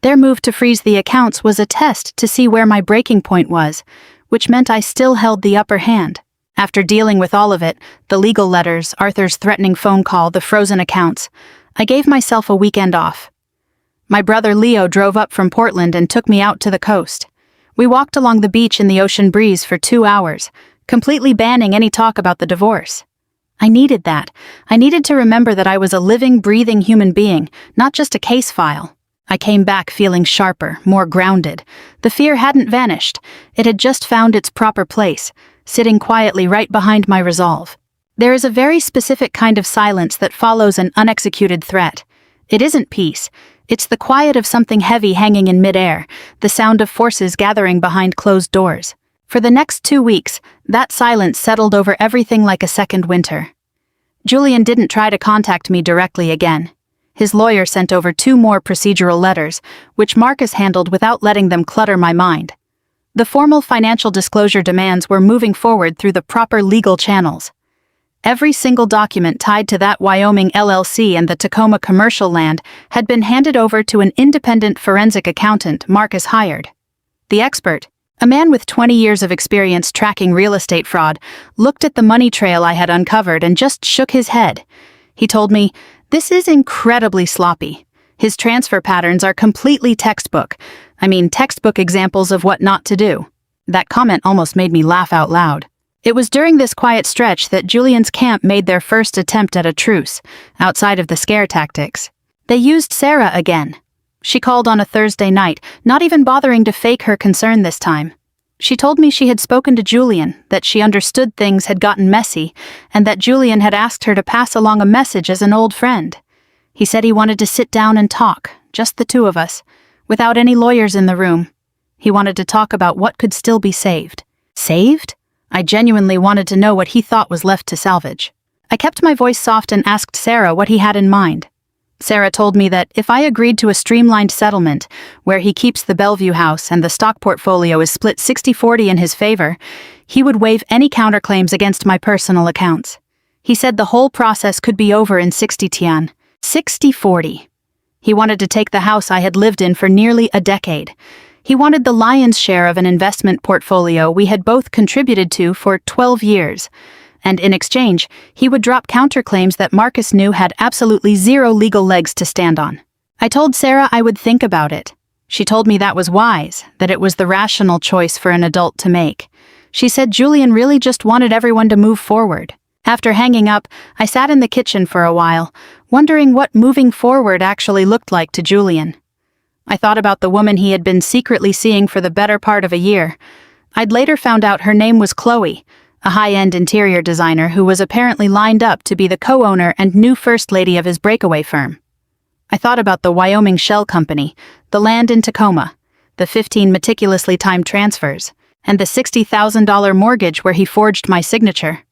Their move to freeze the accounts was a test to see where my breaking point was, which meant I still held the upper hand. After dealing with all of it, the legal letters, Arthur's threatening phone call, the frozen accounts, I gave myself a weekend off. My brother Leo drove up from Portland and took me out to the coast. We walked along the beach in the ocean breeze for 2 hours, completely banning any talk about the divorce. I needed that. I needed to remember that I was a living, breathing human being, not just a case file. I came back feeling sharper, more grounded. The fear hadn't vanished. It had just found its proper place, sitting quietly right behind my resolve. There is a very specific kind of silence that follows an unexecuted threat. It isn't peace. It's the quiet of something heavy hanging in midair, the sound of forces gathering behind closed doors. For the next 2 weeks, that silence settled over everything like a second winter. Julian didn't try to contact me directly again. His lawyer sent over 2 more procedural letters, which Marcus handled without letting them clutter my mind. The formal financial disclosure demands were moving forward through the proper legal channels. Every single document tied to that Wyoming LLC and the Tacoma commercial land had been handed over to an independent forensic accountant Marcus hired. The expert, a man with 20 years of experience tracking real estate fraud, looked at the money trail I had uncovered and just shook his head. He told me, "This is incredibly sloppy. His transfer patterns are completely textbook examples of what not to do." That comment almost made me laugh out loud. It was during this quiet stretch that Julian's camp made their first attempt at a truce, outside of the scare tactics. They used Sarah again. She called on a Thursday night, not even bothering to fake her concern this time. She told me she had spoken to Julian, that she understood things had gotten messy, and that Julian had asked her to pass along a message as an old friend. He said he wanted to sit down and talk, just the 2 of us, without any lawyers in the room. He wanted to talk about what could still be saved. Saved? I genuinely wanted to know what he thought was left to salvage. I kept my voice soft and asked Sarah what he had in mind. Sarah told me that if I agreed to a streamlined settlement, where he keeps the Bellevue house and the stock portfolio is split 60-40 in his favor, he would waive any counterclaims against my personal accounts. He said the whole process could be over in 60 tian. 60-40. He wanted to take the house I had lived in for nearly a decade. He wanted the lion's share of an investment portfolio we had both contributed to for 12 years. And in exchange, he would drop counterclaims that Marcus knew had absolutely zero legal legs to stand on. I told Sarah I would think about it. She told me that was wise, that it was the rational choice for an adult to make. She said Julian really just wanted everyone to move forward. After hanging up, I sat in the kitchen for a while, wondering what moving forward actually looked like to Julian. I thought about the woman he had been secretly seeing for the better part of a year. I'd later found out her name was Chloe, a high-end interior designer who was apparently lined up to be the co-owner and new first lady of his breakaway firm. I thought about the Wyoming Shell Company, the land in Tacoma, the 15 meticulously timed transfers, and the $60,000 mortgage where he forged my signature.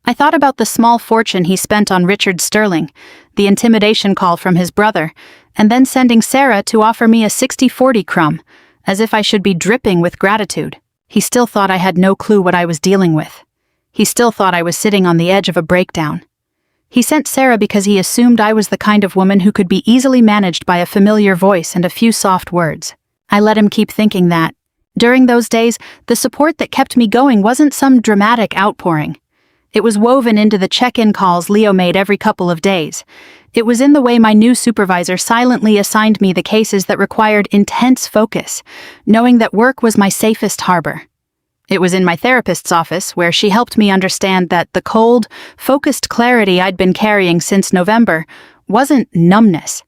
I thought about the small fortune he spent on Richard Sterling, the intimidation call from his brother, and then sending Sarah to offer me a 60-40 crumb, as if I should be dripping with gratitude. He still thought I had no clue what I was dealing with. He still thought I was sitting on the edge of a breakdown. He sent Sarah because he assumed I was the kind of woman who could be easily managed by a familiar voice and a few soft words. I let him keep thinking that. During those days, the support that kept me going wasn't some dramatic outpouring. It was woven into the check-in calls Leo made every couple of days. It was in the way my new supervisor silently assigned me the cases that required intense focus, knowing that work was my safest harbor. It was in my therapist's office where she helped me understand that the cold, focused clarity I'd been carrying since November wasn't numbness.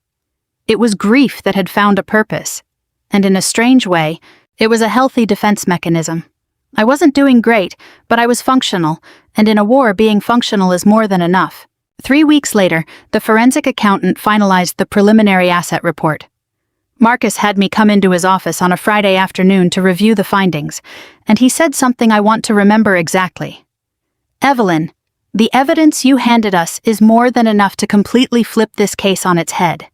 It was grief that had found a purpose, and in a strange way, it was a healthy defense mechanism. I wasn't doing great, but I was functional, and in a war being functional is more than enough. 3 weeks later, the forensic accountant finalized the preliminary asset report. Marcus had me come into his office on a Friday afternoon to review the findings, and he said something I want to remember exactly. "Evelyn, the evidence you handed us is more than enough to completely flip this case on its head.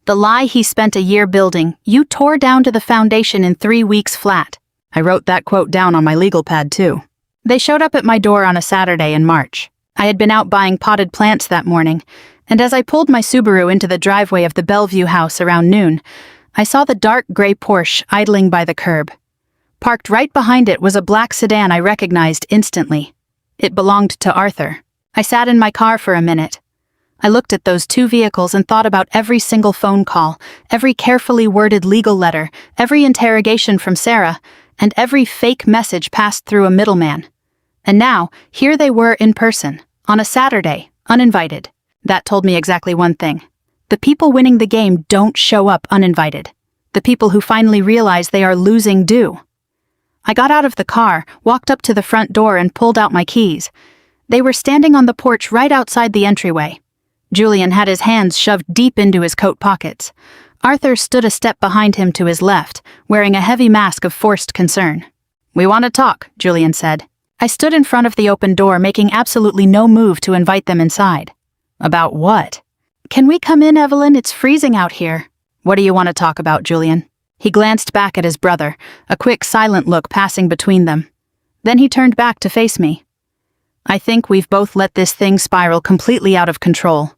The lie he spent a year building, you tore down to the foundation in 3 weeks flat." I wrote that quote down on my legal pad too. They showed up at my door on a Saturday in March. I had been out buying potted plants that morning, and as I pulled my Subaru into the driveway of the Bellevue house around noon, I saw the dark gray Porsche idling by the curb. Parked right behind it was a black sedan I recognized instantly. It belonged to Arthur. I sat in my car for a minute. I looked at those two vehicles and thought about every single phone call, every carefully worded legal letter, every interrogation from Sarah, and every fake message passed through a middleman. And now, here they were in person, on a Saturday, uninvited. That told me exactly one thing. The people winning the game don't show up uninvited. The people who finally realize they are losing do. I got out of the car, walked up to the front door and pulled out my keys. They were standing on the porch right outside the entryway. Julian had his hands shoved deep into his coat pockets. Arthur stood a step behind him to his left, wearing a heavy mask of forced concern. "We want to talk," Julian said. I stood in front of the open door, making absolutely no move to invite them inside. "About what?" "Can we come in, Evelyn? It's freezing out here." "What do you want to talk about, Julian?" He glanced back at his brother, a quick silent look passing between them. Then he turned back to face me. "I think we've both let this thing spiral completely out of control.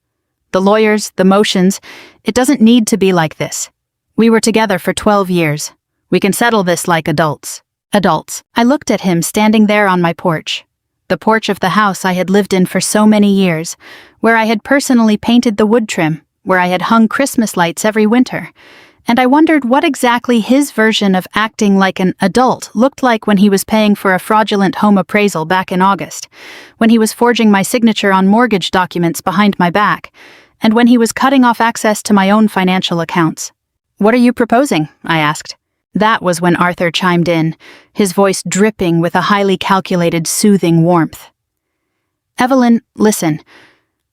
The lawyers, the motions, it doesn't need to be like this. We were together for 12 years. We can settle this like adults." Adults. I looked at him standing there on my porch. The porch of the house I had lived in for so many years, where I had personally painted the wood trim, where I had hung Christmas lights every winter, and I wondered what exactly his version of acting like an adult looked like when he was paying for a fraudulent home appraisal back in August, when he was forging my signature on mortgage documents behind my back, and when he was cutting off access to my own financial accounts. "What are you proposing?" I asked. That was when Arthur chimed in, his voice dripping with a highly calculated, soothing warmth. "Evelyn, listen.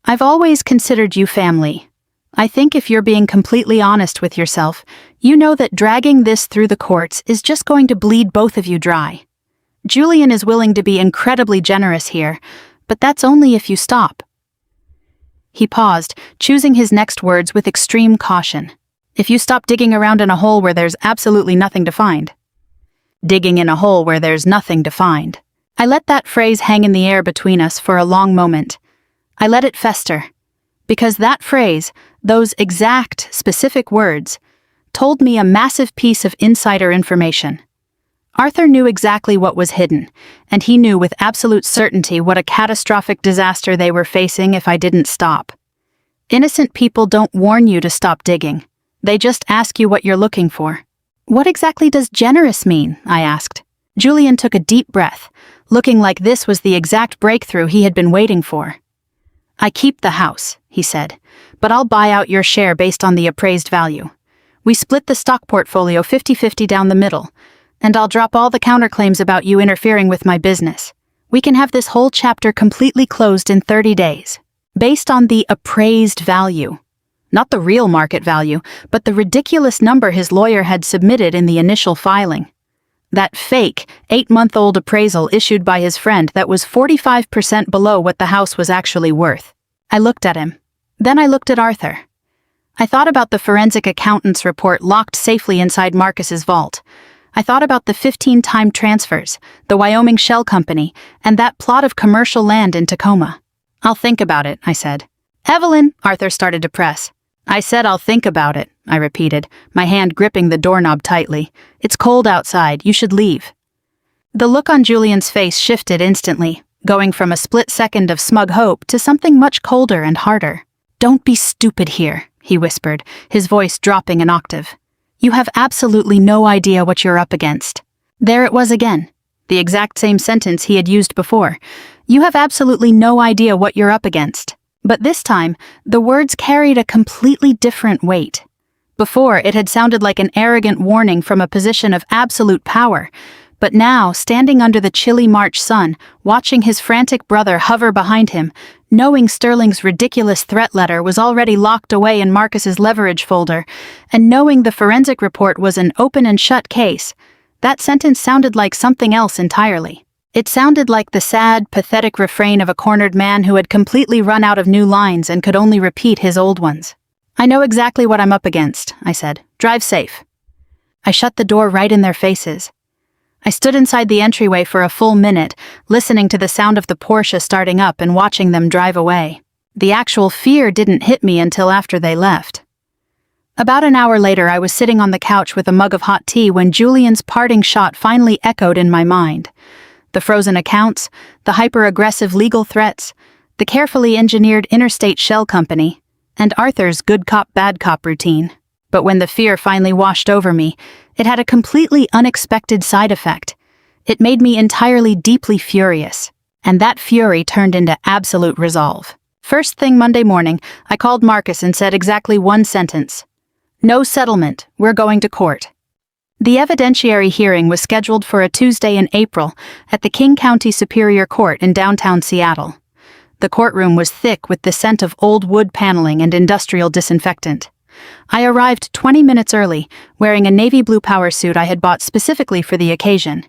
I've always considered you family. I think if you're being completely honest with yourself, you know that dragging this through the courts is just going to bleed both of you dry. Julian is willing to be incredibly generous here, but that's only if you stop. He paused, choosing his next words with extreme caution. If you stop digging around in a hole where there's absolutely nothing to find. Digging in a hole where there's nothing to find. I let that phrase hang in the air between us for a long moment. I let it fester. Because that phrase, those exact, specific words, told me a massive piece of insider information. Arthur knew exactly what was hidden, and he knew with absolute certainty what a catastrophic disaster they were facing if I didn't stop. Innocent people don't warn you to stop digging. They just ask you what you're looking for. What exactly does generous mean? I asked. Julian took a deep breath, looking like this was the exact breakthrough he had been waiting for. I keep the house, he said, but I'll buy out your share based on the appraised value. We split the stock portfolio 50-50 down the middle, and I'll drop all the counterclaims about you interfering with my business. We can have this whole chapter completely closed in 30 days. Based on the appraised value. Not the real market value, but the ridiculous number his lawyer had submitted in the initial filing. That fake, 8-month-old appraisal issued by his friend that was 45% below what the house was actually worth. I looked at him. Then I looked at Arthur. I thought about the forensic accountant's report locked safely inside Marcus's vault. I thought about the 15 time transfers, the Wyoming Shell Company, and that plot of commercial land in Tacoma. I'll think about it, I said. Evelyn, Arthur started to press. I said I'll think about it, I repeated, my hand gripping the doorknob tightly. It's cold outside, you should leave. The look on Julian's face shifted instantly, going from a split second of smug hope to something much colder and harder. Don't be stupid here, he whispered, his voice dropping an octave. You have absolutely no idea what you're up against. There it was again, the exact same sentence he had used before. You have absolutely no idea what you're up against. But this time, the words carried a completely different weight. Before, it had sounded like an arrogant warning from a position of absolute power, but now, standing under the chilly March sun, watching his frantic brother hover behind him, knowing Sterling's ridiculous threat letter was already locked away in Marcus's leverage folder, and knowing the forensic report was an open and shut case, that sentence sounded like something else entirely. It sounded like the sad, pathetic refrain of a cornered man who had completely run out of new lines and could only repeat his old ones. I know exactly what I'm up against, I said. Drive safe. I shut the door right in their faces. I stood inside the entryway for a full minute, listening to the sound of the Porsche starting up and watching them drive away. The actual fear didn't hit me until after they left. About an hour later, I was sitting on the couch with a mug of hot tea when Julian's parting shot finally echoed in my mind. The frozen accounts, the hyper-aggressive legal threats, the carefully engineered interstate shell company, and Arthur's good cop, bad cop routine. But when the fear finally washed over me, it had a completely unexpected side effect. It made me entirely deeply furious, and that fury turned into absolute resolve. First thing Monday morning, I called Marcus and said exactly one sentence. No settlement, we're going to court. The evidentiary hearing was scheduled for a Tuesday in April at the King County Superior Court in downtown Seattle. The courtroom was thick with the scent of old wood paneling and industrial disinfectant. I arrived 20 minutes early, wearing a navy blue power suit I had bought specifically for the occasion.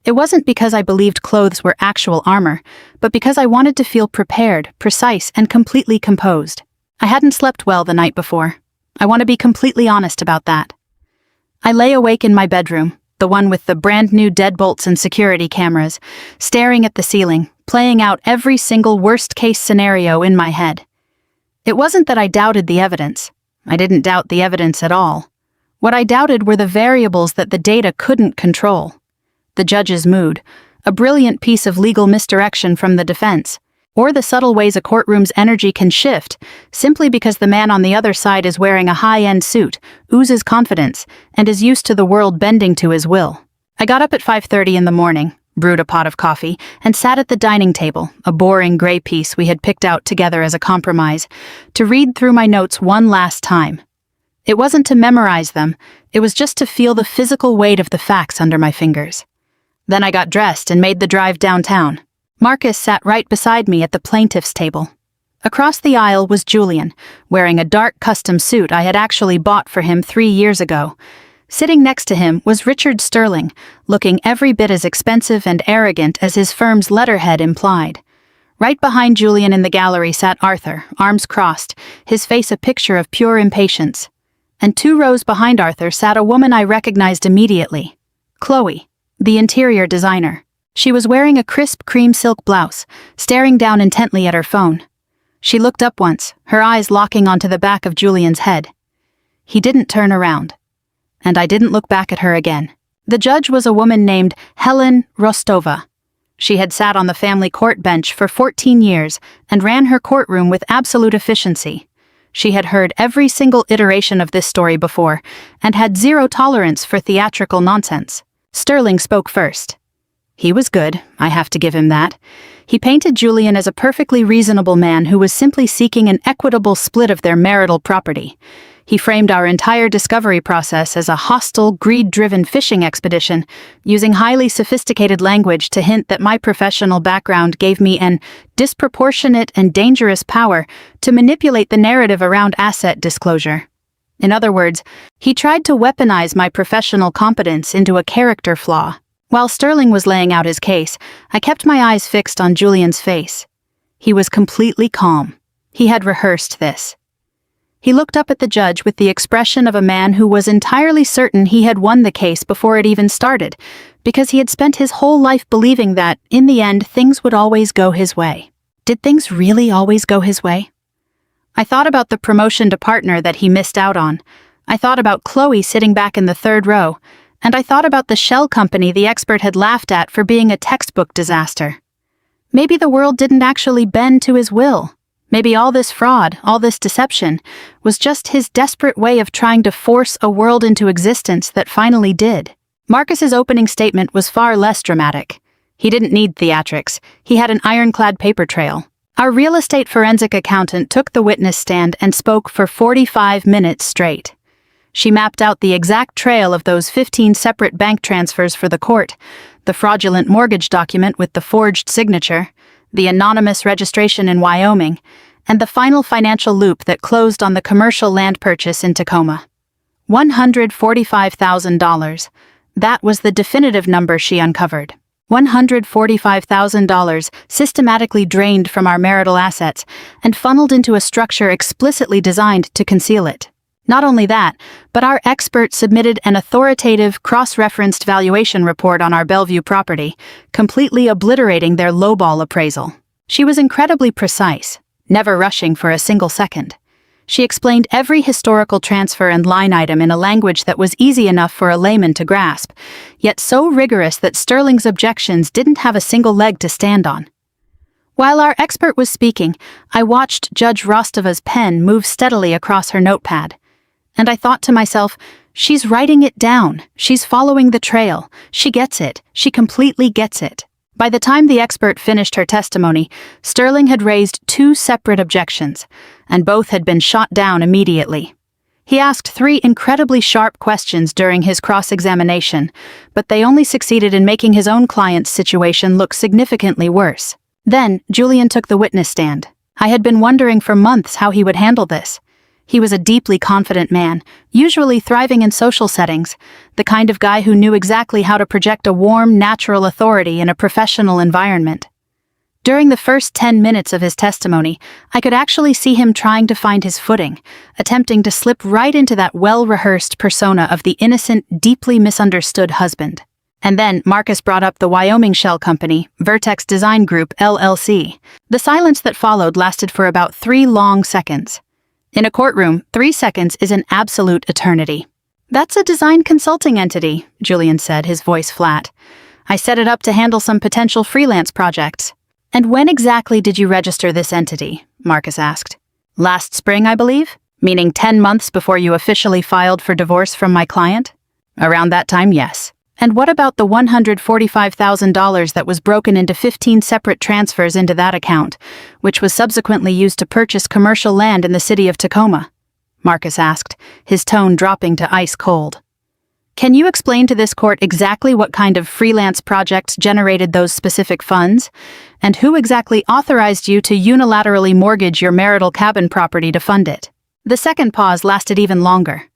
It wasn't because I believed clothes were actual armor, but because I wanted to feel prepared, precise, and completely composed. I hadn't slept well the night before. I want to be completely honest about that. I lay awake in my bedroom, the one with the brand new deadbolts and security cameras, staring at the ceiling, playing out every single worst-case scenario in my head. It wasn't that I doubted the evidence. I didn't doubt the evidence at all. What I doubted were the variables that the data couldn't control. The judge's mood, a brilliant piece of legal misdirection from the defense, or the subtle ways a courtroom's energy can shift simply because the man on the other side is wearing a high-end suit, oozes confidence, and is used to the world bending to his will. I got up at 5:30 in the morning, brewed a pot of coffee, and sat at the dining table, a boring gray piece we had picked out together as a compromise, to read through my notes one last time. It wasn't to memorize them, it was just to feel the physical weight of the facts under my fingers. Then I got dressed and made the drive downtown. Marcus sat right beside me at the plaintiff's table. Across the aisle was Julian, wearing a dark custom suit I had actually bought for him 3 years ago. Sitting next to him was Richard Sterling, looking every bit as expensive and arrogant as his firm's letterhead implied. Right behind Julian in the gallery sat Arthur, arms crossed, his face a picture of pure impatience. And 2 rows behind Arthur sat a woman I recognized immediately. Chloe, the interior designer. She was wearing a crisp cream silk blouse, staring down intently at her phone. She looked up once, her eyes locking onto the back of Julian's head. He didn't turn around. And I didn't look back at her again. The judge was a woman named Helen Rostova. She had sat on the family court bench for 14 years and ran her courtroom with absolute efficiency. She had heard every single iteration of this story before and had zero tolerance for theatrical nonsense. Sterling spoke first. He was good, I have to give him that. He painted Julian as a perfectly reasonable man who was simply seeking an equitable split of their marital property. He framed our entire discovery process as a hostile, greed-driven fishing expedition, using highly sophisticated language to hint that my professional background gave me an disproportionate and dangerous power to manipulate the narrative around asset disclosure. In other words, he tried to weaponize my professional competence into a character flaw. While Sterling was laying out his case, I kept my eyes fixed on Julian's face. He was completely calm. He had rehearsed this. He looked up at the judge with the expression of a man who was entirely certain he had won the case before it even started, because he had spent his whole life believing that, in the end, things would always go his way. Did things really always go his way? I thought about the promotion to partner that he missed out on. I thought about Chloe sitting back in the 3rd row, and I thought about the shell company the expert had laughed at for being a textbook disaster. Maybe the world didn't actually bend to his will. Maybe all this fraud, all this deception, was just his desperate way of trying to force a world into existence that finally did. Marcus's opening statement was far less dramatic. He didn't need theatrics. He had an ironclad paper trail. Our real estate forensic accountant took the witness stand and spoke for 45 minutes straight. She mapped out the exact trail of those 15 separate bank transfers for the court, the fraudulent mortgage document with the forged signature, the anonymous registration in Wyoming, and the final financial loop that closed on the commercial land purchase in Tacoma. $145,000. That was the definitive number she uncovered. $145,000 systematically drained from our marital assets and funneled into a structure explicitly designed to conceal it. Not only that, but our expert submitted an authoritative, cross-referenced valuation report on our Bellevue property, completely obliterating their lowball appraisal. She was incredibly precise, never rushing for a single second. She explained every historical transfer and line item in a language that was easy enough for a layman to grasp, yet so rigorous that Sterling's objections didn't have a single leg to stand on. While our expert was speaking, I watched Judge Rostova's pen move steadily across her notepad. And I thought to myself, she's writing it down, she's following the trail, she gets it, she completely gets it. By the time the expert finished her testimony, Sterling had raised 2 separate objections, and both had been shot down immediately. He asked 3 incredibly sharp questions during his cross-examination, but they only succeeded in making his own client's situation look significantly worse. Then, Julian took the witness stand. I had been wondering for months how he would handle this. He was a deeply confident man, usually thriving in social settings, the kind of guy who knew exactly how to project a warm, natural authority in a professional environment. During the first 10 minutes of his testimony, I could actually see him trying to find his footing, attempting to slip right into that well-rehearsed persona of the innocent, deeply misunderstood husband. And then Marcus brought up the Wyoming shell company, Vertex Design Group, LLC. The silence that followed lasted for about 3 long seconds. In a courtroom, 3 seconds is an absolute eternity. "That's a design consulting entity," Julian said, his voice flat. "I set it up to handle some potential freelance projects." "And when exactly did you register this entity?" Marcus asked. "Last spring, I believe? Meaning 10 months before you officially filed for divorce from my client?" "Around that time, yes." "And what about the $145,000 that was broken into 15 separate transfers into that account, which was subsequently used to purchase commercial land in the city of Tacoma?" Marcus asked, his tone dropping to ice cold. "Can you explain to this court exactly what kind of freelance projects generated those specific funds? And who exactly authorized you to unilaterally mortgage your marital cabin property to fund it?" The second pause lasted even longer.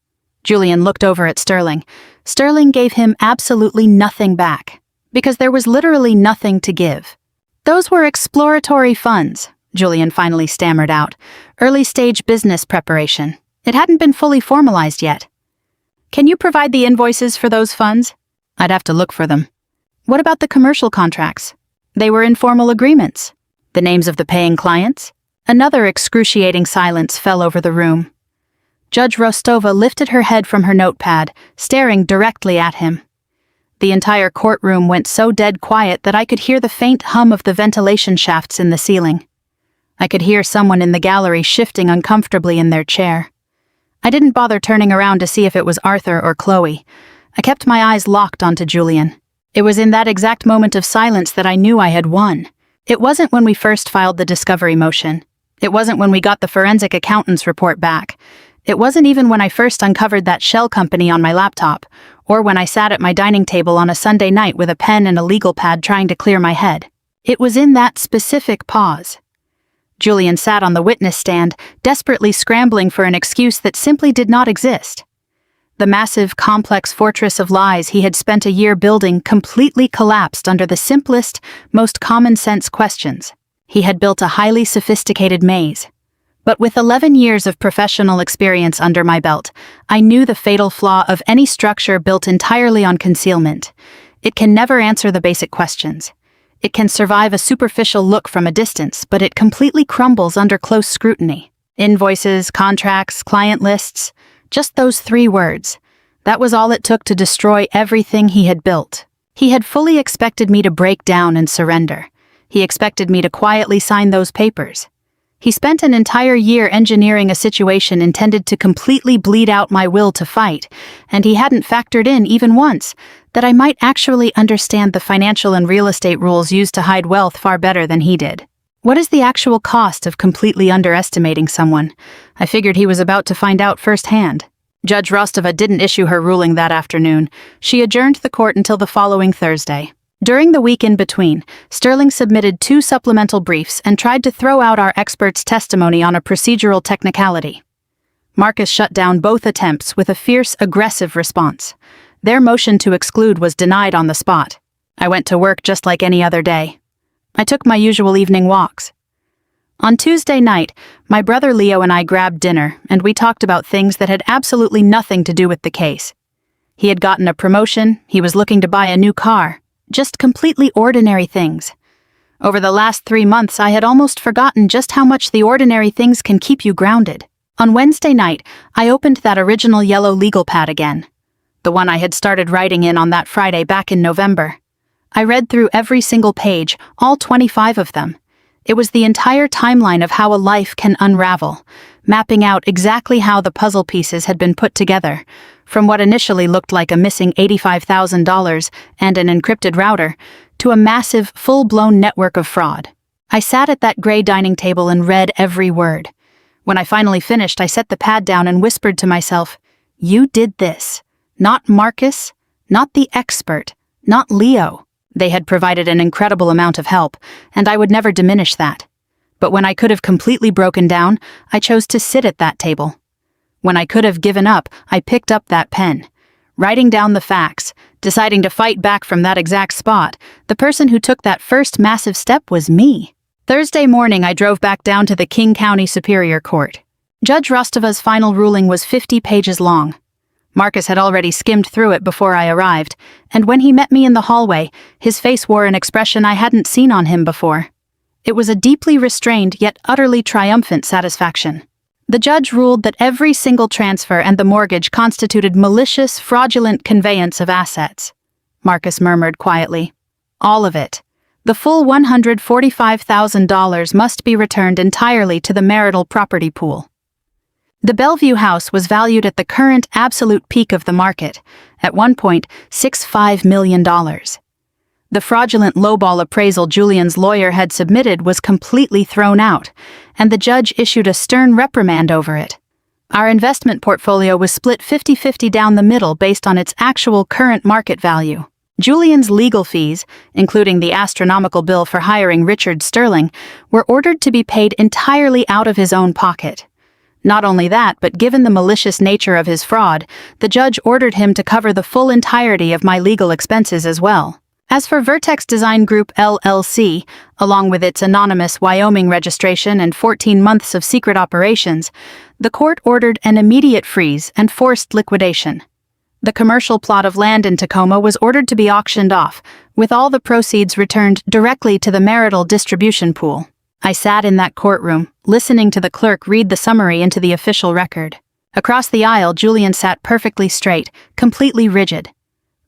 Julian looked over at Sterling. Sterling gave him absolutely nothing back, because there was literally nothing to give. Those were exploratory funds, Julian finally stammered out. Early-stage business preparation. It hadn't been fully formalized yet. Can you provide the invoices for those funds? I'd have to look for them. What about the commercial contracts? They were informal agreements. The names of the paying clients? Another excruciating silence fell over the room. Judge Rostova lifted her head from her notepad, staring directly at him. The entire courtroom went so dead quiet that I could hear the faint hum of the ventilation shafts in the ceiling. I could hear someone in the gallery shifting uncomfortably in their chair. I didn't bother turning around to see if it was Arthur or Chloe. I kept my eyes locked onto Julian. It was in that exact moment of silence that I knew I had won. It wasn't when we first filed the discovery motion. It wasn't when we got the forensic accountant's report back. It wasn't even when I first uncovered that shell company on my laptop, or when I sat at my dining table on a Sunday night with a pen and a legal pad trying to clear my head. It was in that specific pause. Julian sat on the witness stand, desperately scrambling for an excuse that simply did not exist. The massive, complex fortress of lies he had spent a year building completely collapsed under the simplest, most common-sense questions. He had built a highly sophisticated maze. But with 11 years of professional experience under my belt, I knew the fatal flaw of any structure built entirely on concealment. It can never answer the basic questions. It can survive a superficial look from a distance, but it completely crumbles under close scrutiny. Invoices, contracts, client lists, just those 3 words. That was all it took to destroy everything he had built. He had fully expected me to break down and surrender. He expected me to quietly sign those papers. He spent an entire year engineering a situation intended to completely bleed out my will to fight, and he hadn't factored in even once that I might actually understand the financial and real estate rules used to hide wealth far better than he did. What is the actual cost of completely underestimating someone? I figured he was about to find out firsthand. Judge Rostova didn't issue her ruling that afternoon. She adjourned the court until the following Thursday. During the week in between, Sterling submitted 2 supplemental briefs and tried to throw out our expert's testimony on a procedural technicality. Marcus shut down both attempts with a fierce, aggressive response. Their motion to exclude was denied on the spot. I went to work just like any other day. I took my usual evening walks. On Tuesday night, my brother Leo and I grabbed dinner, and we talked about things that had absolutely nothing to do with the case. He had gotten a promotion, he was looking to buy a new car. Just completely ordinary things. Over the last 3 months, I had almost forgotten just how much the ordinary things can keep you grounded. On Wednesday night, I opened that original yellow legal pad again. The one I had started writing in on that Friday back in November. I read through every single page, all 25 of them. It was the entire timeline of how a life can unravel, mapping out exactly how the puzzle pieces had been put together, from what initially looked like a missing $85,000 and an encrypted router, to a massive, full-blown network of fraud. I sat at that gray dining table and read every word. When I finally finished, I set the pad down and whispered to myself, "You did this. Not Marcus, not the expert, not Leo." They had provided an incredible amount of help, and I would never diminish that. But when I could have completely broken down, I chose to sit at that table. When I could have given up, I picked up that pen. Writing down the facts, deciding to fight back from that exact spot, the person who took that first massive step was me. Thursday morning, I drove back down to the King County Superior Court. Judge Rostova's final ruling was 50 pages long. Marcus had already skimmed through it before I arrived, and when he met me in the hallway, his face wore an expression I hadn't seen on him before. It was a deeply restrained yet utterly triumphant satisfaction. The judge ruled that every single transfer and the mortgage constituted malicious, fraudulent conveyance of assets. Marcus murmured quietly. All of it. The full $145,000 must be returned entirely to the marital property pool. The Bellevue house was valued at the current absolute peak of the market, at $1.65 million. The fraudulent lowball appraisal Julian's lawyer had submitted was completely thrown out, and the judge issued a stern reprimand over it. Our investment portfolio was split 50-50 down the middle based on its actual current market value. Julian's legal fees, including the astronomical bill for hiring Richard Sterling, were ordered to be paid entirely out of his own pocket. Not only that, but given the malicious nature of his fraud, the judge ordered him to cover the full entirety of my legal expenses as well. As for Vertex Design Group LLC, along with its anonymous Wyoming registration and 14 months of secret operations, the court ordered an immediate freeze and forced liquidation. The commercial plot of land in Tacoma was ordered to be auctioned off, with all the proceeds returned directly to the marital distribution pool. I sat in that courtroom, listening to the clerk read the summary into the official record. Across the aisle, Julian sat perfectly straight, completely rigid.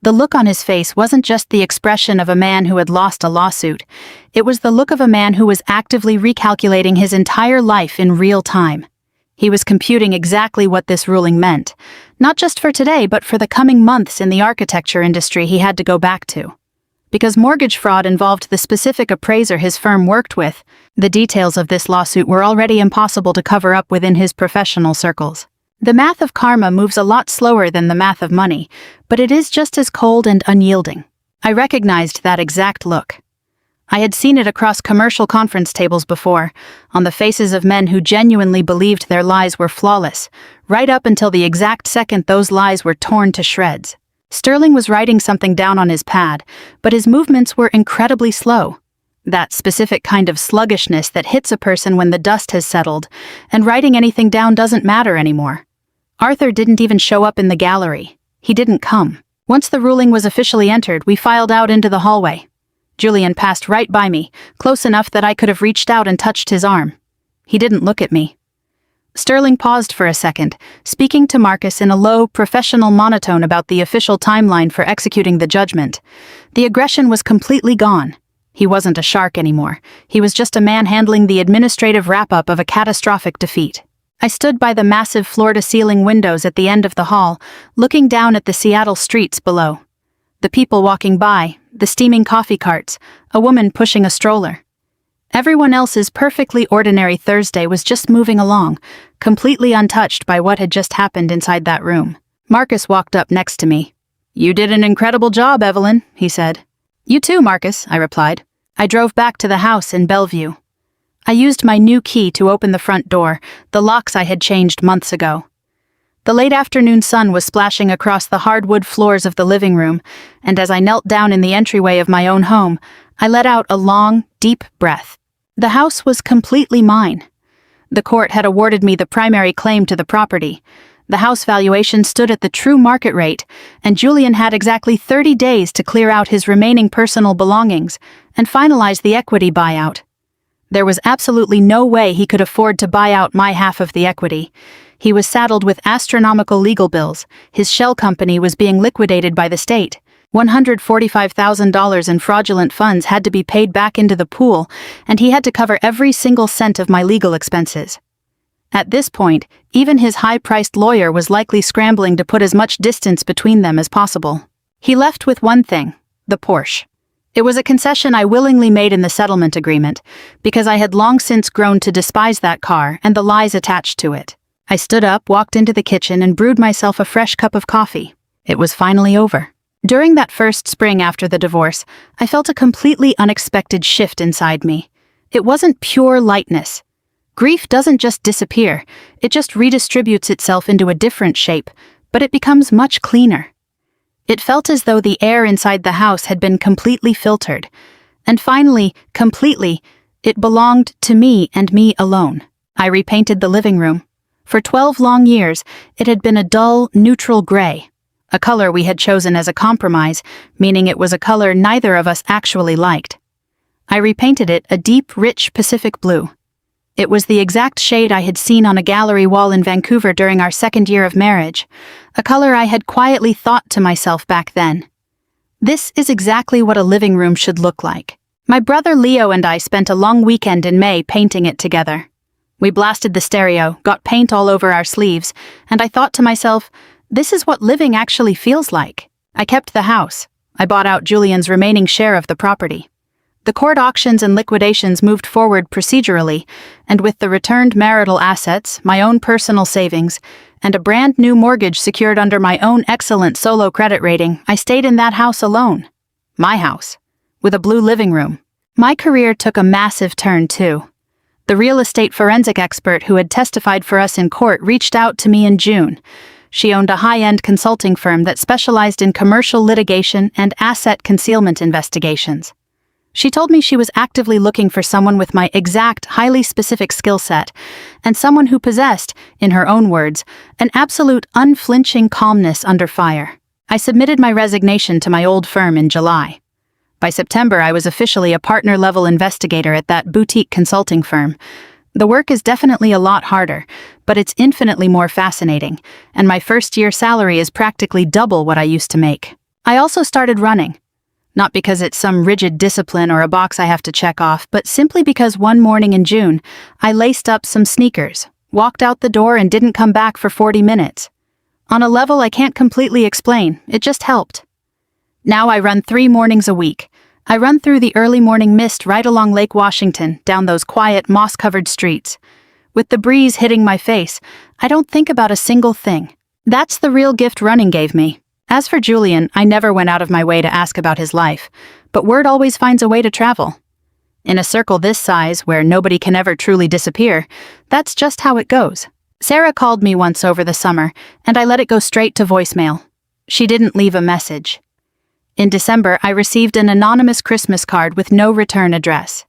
The look on his face wasn't just the expression of a man who had lost a lawsuit. It was the look of a man who was actively recalculating his entire life in real time. He was computing exactly what this ruling meant, not just for today, but for the coming months in the architecture industry he had to go back to. Because mortgage fraud involved the specific appraiser his firm worked with, the details of this lawsuit were already impossible to cover up within his professional circles. The math of karma moves a lot slower than the math of money, but it is just as cold and unyielding. I recognized that exact look. I had seen it across commercial conference tables before, on the faces of men who genuinely believed their lies were flawless, right up until the exact second those lies were torn to shreds. Sterling was writing something down on his pad, but his movements were incredibly slow. That specific kind of sluggishness that hits a person when the dust has settled, and writing anything down doesn't matter anymore. Arthur didn't even show up in the gallery. He didn't come. Once the ruling was officially entered, we filed out into the hallway. Julian passed right by me, close enough that I could have reached out and touched his arm. He didn't look at me. Sterling paused for a second, speaking to Marcus in a low, professional monotone about the official timeline for executing the judgment. The aggression was completely gone. He wasn't a shark anymore. He was just a man handling the administrative wrap-up of a catastrophic defeat. I stood by the massive floor-to-ceiling windows at the end of the hall, looking down at the Seattle streets below. The people walking by, the steaming coffee carts, a woman pushing a stroller. Everyone else's perfectly ordinary Thursday was just moving along, completely untouched by what had just happened inside that room. Marcus walked up next to me. "You did an incredible job, Evelyn," he said. "You too, Marcus," I replied. I drove back to the house in Bellevue. I used my new key to open the front door, the locks I had changed months ago. The late afternoon sun was splashing across the hardwood floors of the living room, and as I knelt down in the entryway of my own home, I let out a long, deep breath. The house was completely mine. The court had awarded me the primary claim to the property. The house valuation stood at the true market rate, and Julian had exactly 30 days to clear out his remaining personal belongings and finalize the equity buyout. There was absolutely no way he could afford to buy out my half of the equity. He was saddled with astronomical legal bills. His shell company was being liquidated by the state. $145,000 in fraudulent funds had to be paid back into the pool, and he had to cover every single cent of my legal expenses. At this point, even his high-priced lawyer was likely scrambling to put as much distance between them as possible. He left with one thing: the Porsche. It was a concession I willingly made in the settlement agreement, because I had long since grown to despise that car and the lies attached to it. I stood up, walked into the kitchen, and brewed myself a fresh cup of coffee. It was finally over. During that first spring after the divorce, I felt a completely unexpected shift inside me. It wasn't pure lightness. Grief doesn't just disappear, it just redistributes itself into a different shape, but it becomes much cleaner. It felt as though the air inside the house had been completely filtered. And finally, completely, it belonged to me and me alone. I repainted the living room. For 12 long years, it had been a dull, neutral gray. A color we had chosen as a compromise, meaning it was a color neither of us actually liked. I repainted it a deep, rich Pacific blue. It was the exact shade I had seen on a gallery wall in Vancouver during our second year of marriage, a color I had quietly thought to myself back then. This is exactly what a living room should look like. My brother Leo and I spent a long weekend in May painting it together. We blasted the stereo, got paint all over our sleeves, and I thought to myself, this is what living actually feels like. I kept the house. I bought out Julian's remaining share of the property. The court auctions and liquidations moved forward procedurally, and with the returned marital assets, my own personal savings, and a brand new mortgage secured under my own excellent solo credit rating, I stayed in that house alone. My house. With a blue living room. My career took a massive turn too. The real estate forensic expert who had testified for us in court reached out to me in June. She owned a high-end consulting firm that specialized in commercial litigation and asset concealment investigations. She told me she was actively looking for someone with my exact, highly specific skill set, and someone who possessed, in her own words, an absolute unflinching calmness under fire. I submitted my resignation to my old firm in July. By September, I was officially a partner-level investigator at that boutique consulting firm. The work is definitely a lot harder, but it's infinitely more fascinating, and my first-year salary is practically double what I used to make. I also started running. Not because it's some rigid discipline or a box I have to check off, but simply because one morning in June, I laced up some sneakers, walked out the door and didn't come back for 40 minutes. On a level I can't completely explain, it just helped. Now I run 3 mornings a week. I run through the early morning mist right along Lake Washington, down those quiet, moss-covered streets. With the breeze hitting my face, I don't think about a single thing. That's the real gift running gave me. As for Julian, I never went out of my way to ask about his life, but word always finds a way to travel. In a circle this size, where nobody can ever truly disappear, that's just how it goes. Sarah called me once over the summer, and I let it go straight to voicemail. She didn't leave a message. In December, I received an anonymous Christmas card with no return address.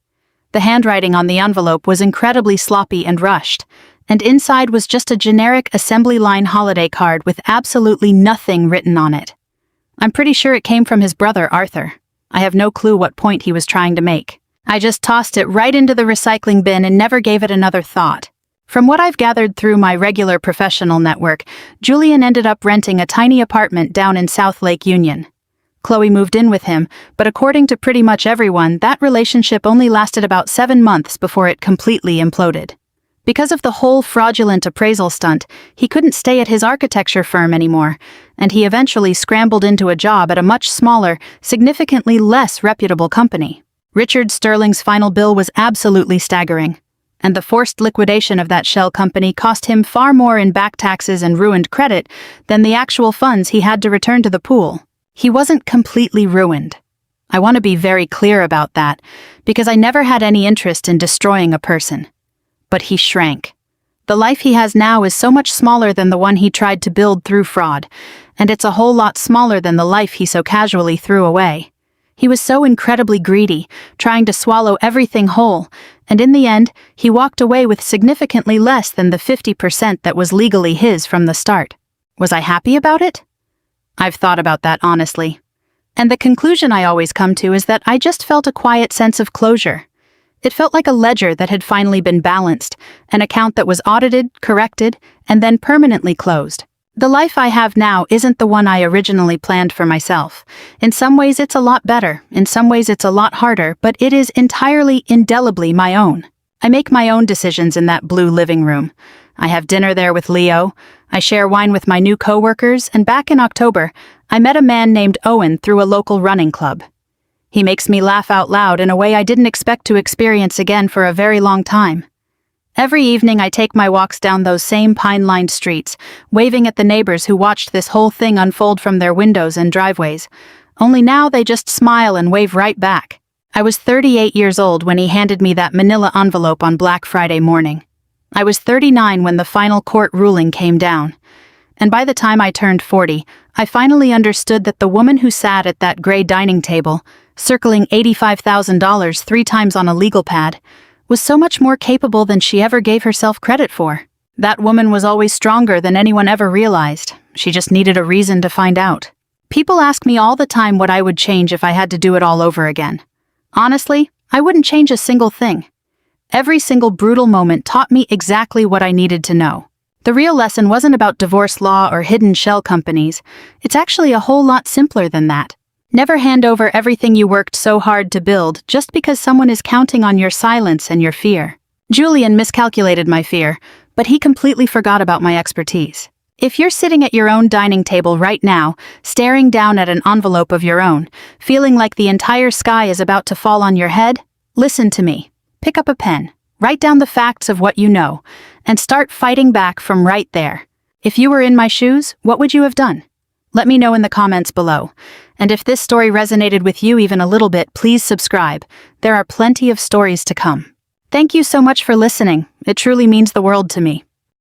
The handwriting on the envelope was incredibly sloppy and rushed, and inside was just a generic assembly line holiday card with absolutely nothing written on it. I'm pretty sure it came from his brother, Arthur. I have no clue what point he was trying to make. I just tossed it right into the recycling bin and never gave it another thought. From what I've gathered through my regular professional network, Julian ended up renting a tiny apartment down in South Lake Union. Chloe moved in with him, but according to pretty much everyone, that relationship only lasted about 7 months before it completely imploded. Because of the whole fraudulent appraisal stunt, he couldn't stay at his architecture firm anymore, and he eventually scrambled into a job at a much smaller, significantly less reputable company. Richard Sterling's final bill was absolutely staggering, and the forced liquidation of that shell company cost him far more in back taxes and ruined credit than the actual funds he had to return to the pool. He wasn't completely ruined. I want to be very clear about that, because I never had any interest in destroying a person. But he shrank. The life he has now is so much smaller than the one he tried to build through fraud, and it's a whole lot smaller than the life he so casually threw away. He was so incredibly greedy, trying to swallow everything whole, and in the end, he walked away with significantly less than the 50% that was legally his from the start. Was I happy about it? I've thought about that honestly. And the conclusion I always come to is that I just felt a quiet sense of closure. It felt like a ledger that had finally been balanced, an account that was audited, corrected, and then permanently closed. The life I have now isn't the one I originally planned for myself. In some ways it's a lot better, in some ways it's a lot harder, but it is entirely, indelibly my own. I make my own decisions in that blue living room. I have dinner there with Leo, I share wine with my new coworkers, and back in October, I met a man named Owen through a local running club. He makes me laugh out loud in a way I didn't expect to experience again for a very long time. Every evening I take my walks down those same pine-lined streets, waving at the neighbors who watched this whole thing unfold from their windows and driveways. Only now they just smile and wave right back. I was 38 years old when he handed me that manila envelope on Black Friday morning. I was 39 when the final court ruling came down. And by the time I turned 40, I finally understood that the woman who sat at that gray dining table, circling $85,000 3 times on a legal pad, was so much more capable than she ever gave herself credit for. That woman was always stronger than anyone ever realized. She just needed a reason to find out. People ask me all the time what I would change if I had to do it all over again. Honestly, I wouldn't change a single thing. Every single brutal moment taught me exactly what I needed to know. The real lesson wasn't about divorce law or hidden shell companies. It's actually a whole lot simpler than that. Never hand over everything you worked so hard to build just because someone is counting on your silence and your fear. Julian miscalculated my fear, but he completely forgot about my expertise. If you're sitting at your own dining table right now, staring down at an envelope of your own, feeling like the entire sky is about to fall on your head, listen to me. Pick up a pen, write down the facts of what you know, and start fighting back from right there. If you were in my shoes, what would you have done? Let me know in the comments below. And if this story resonated with you even a little bit, please subscribe. There are plenty of stories to come. Thank you so much for listening. It truly means the world to me.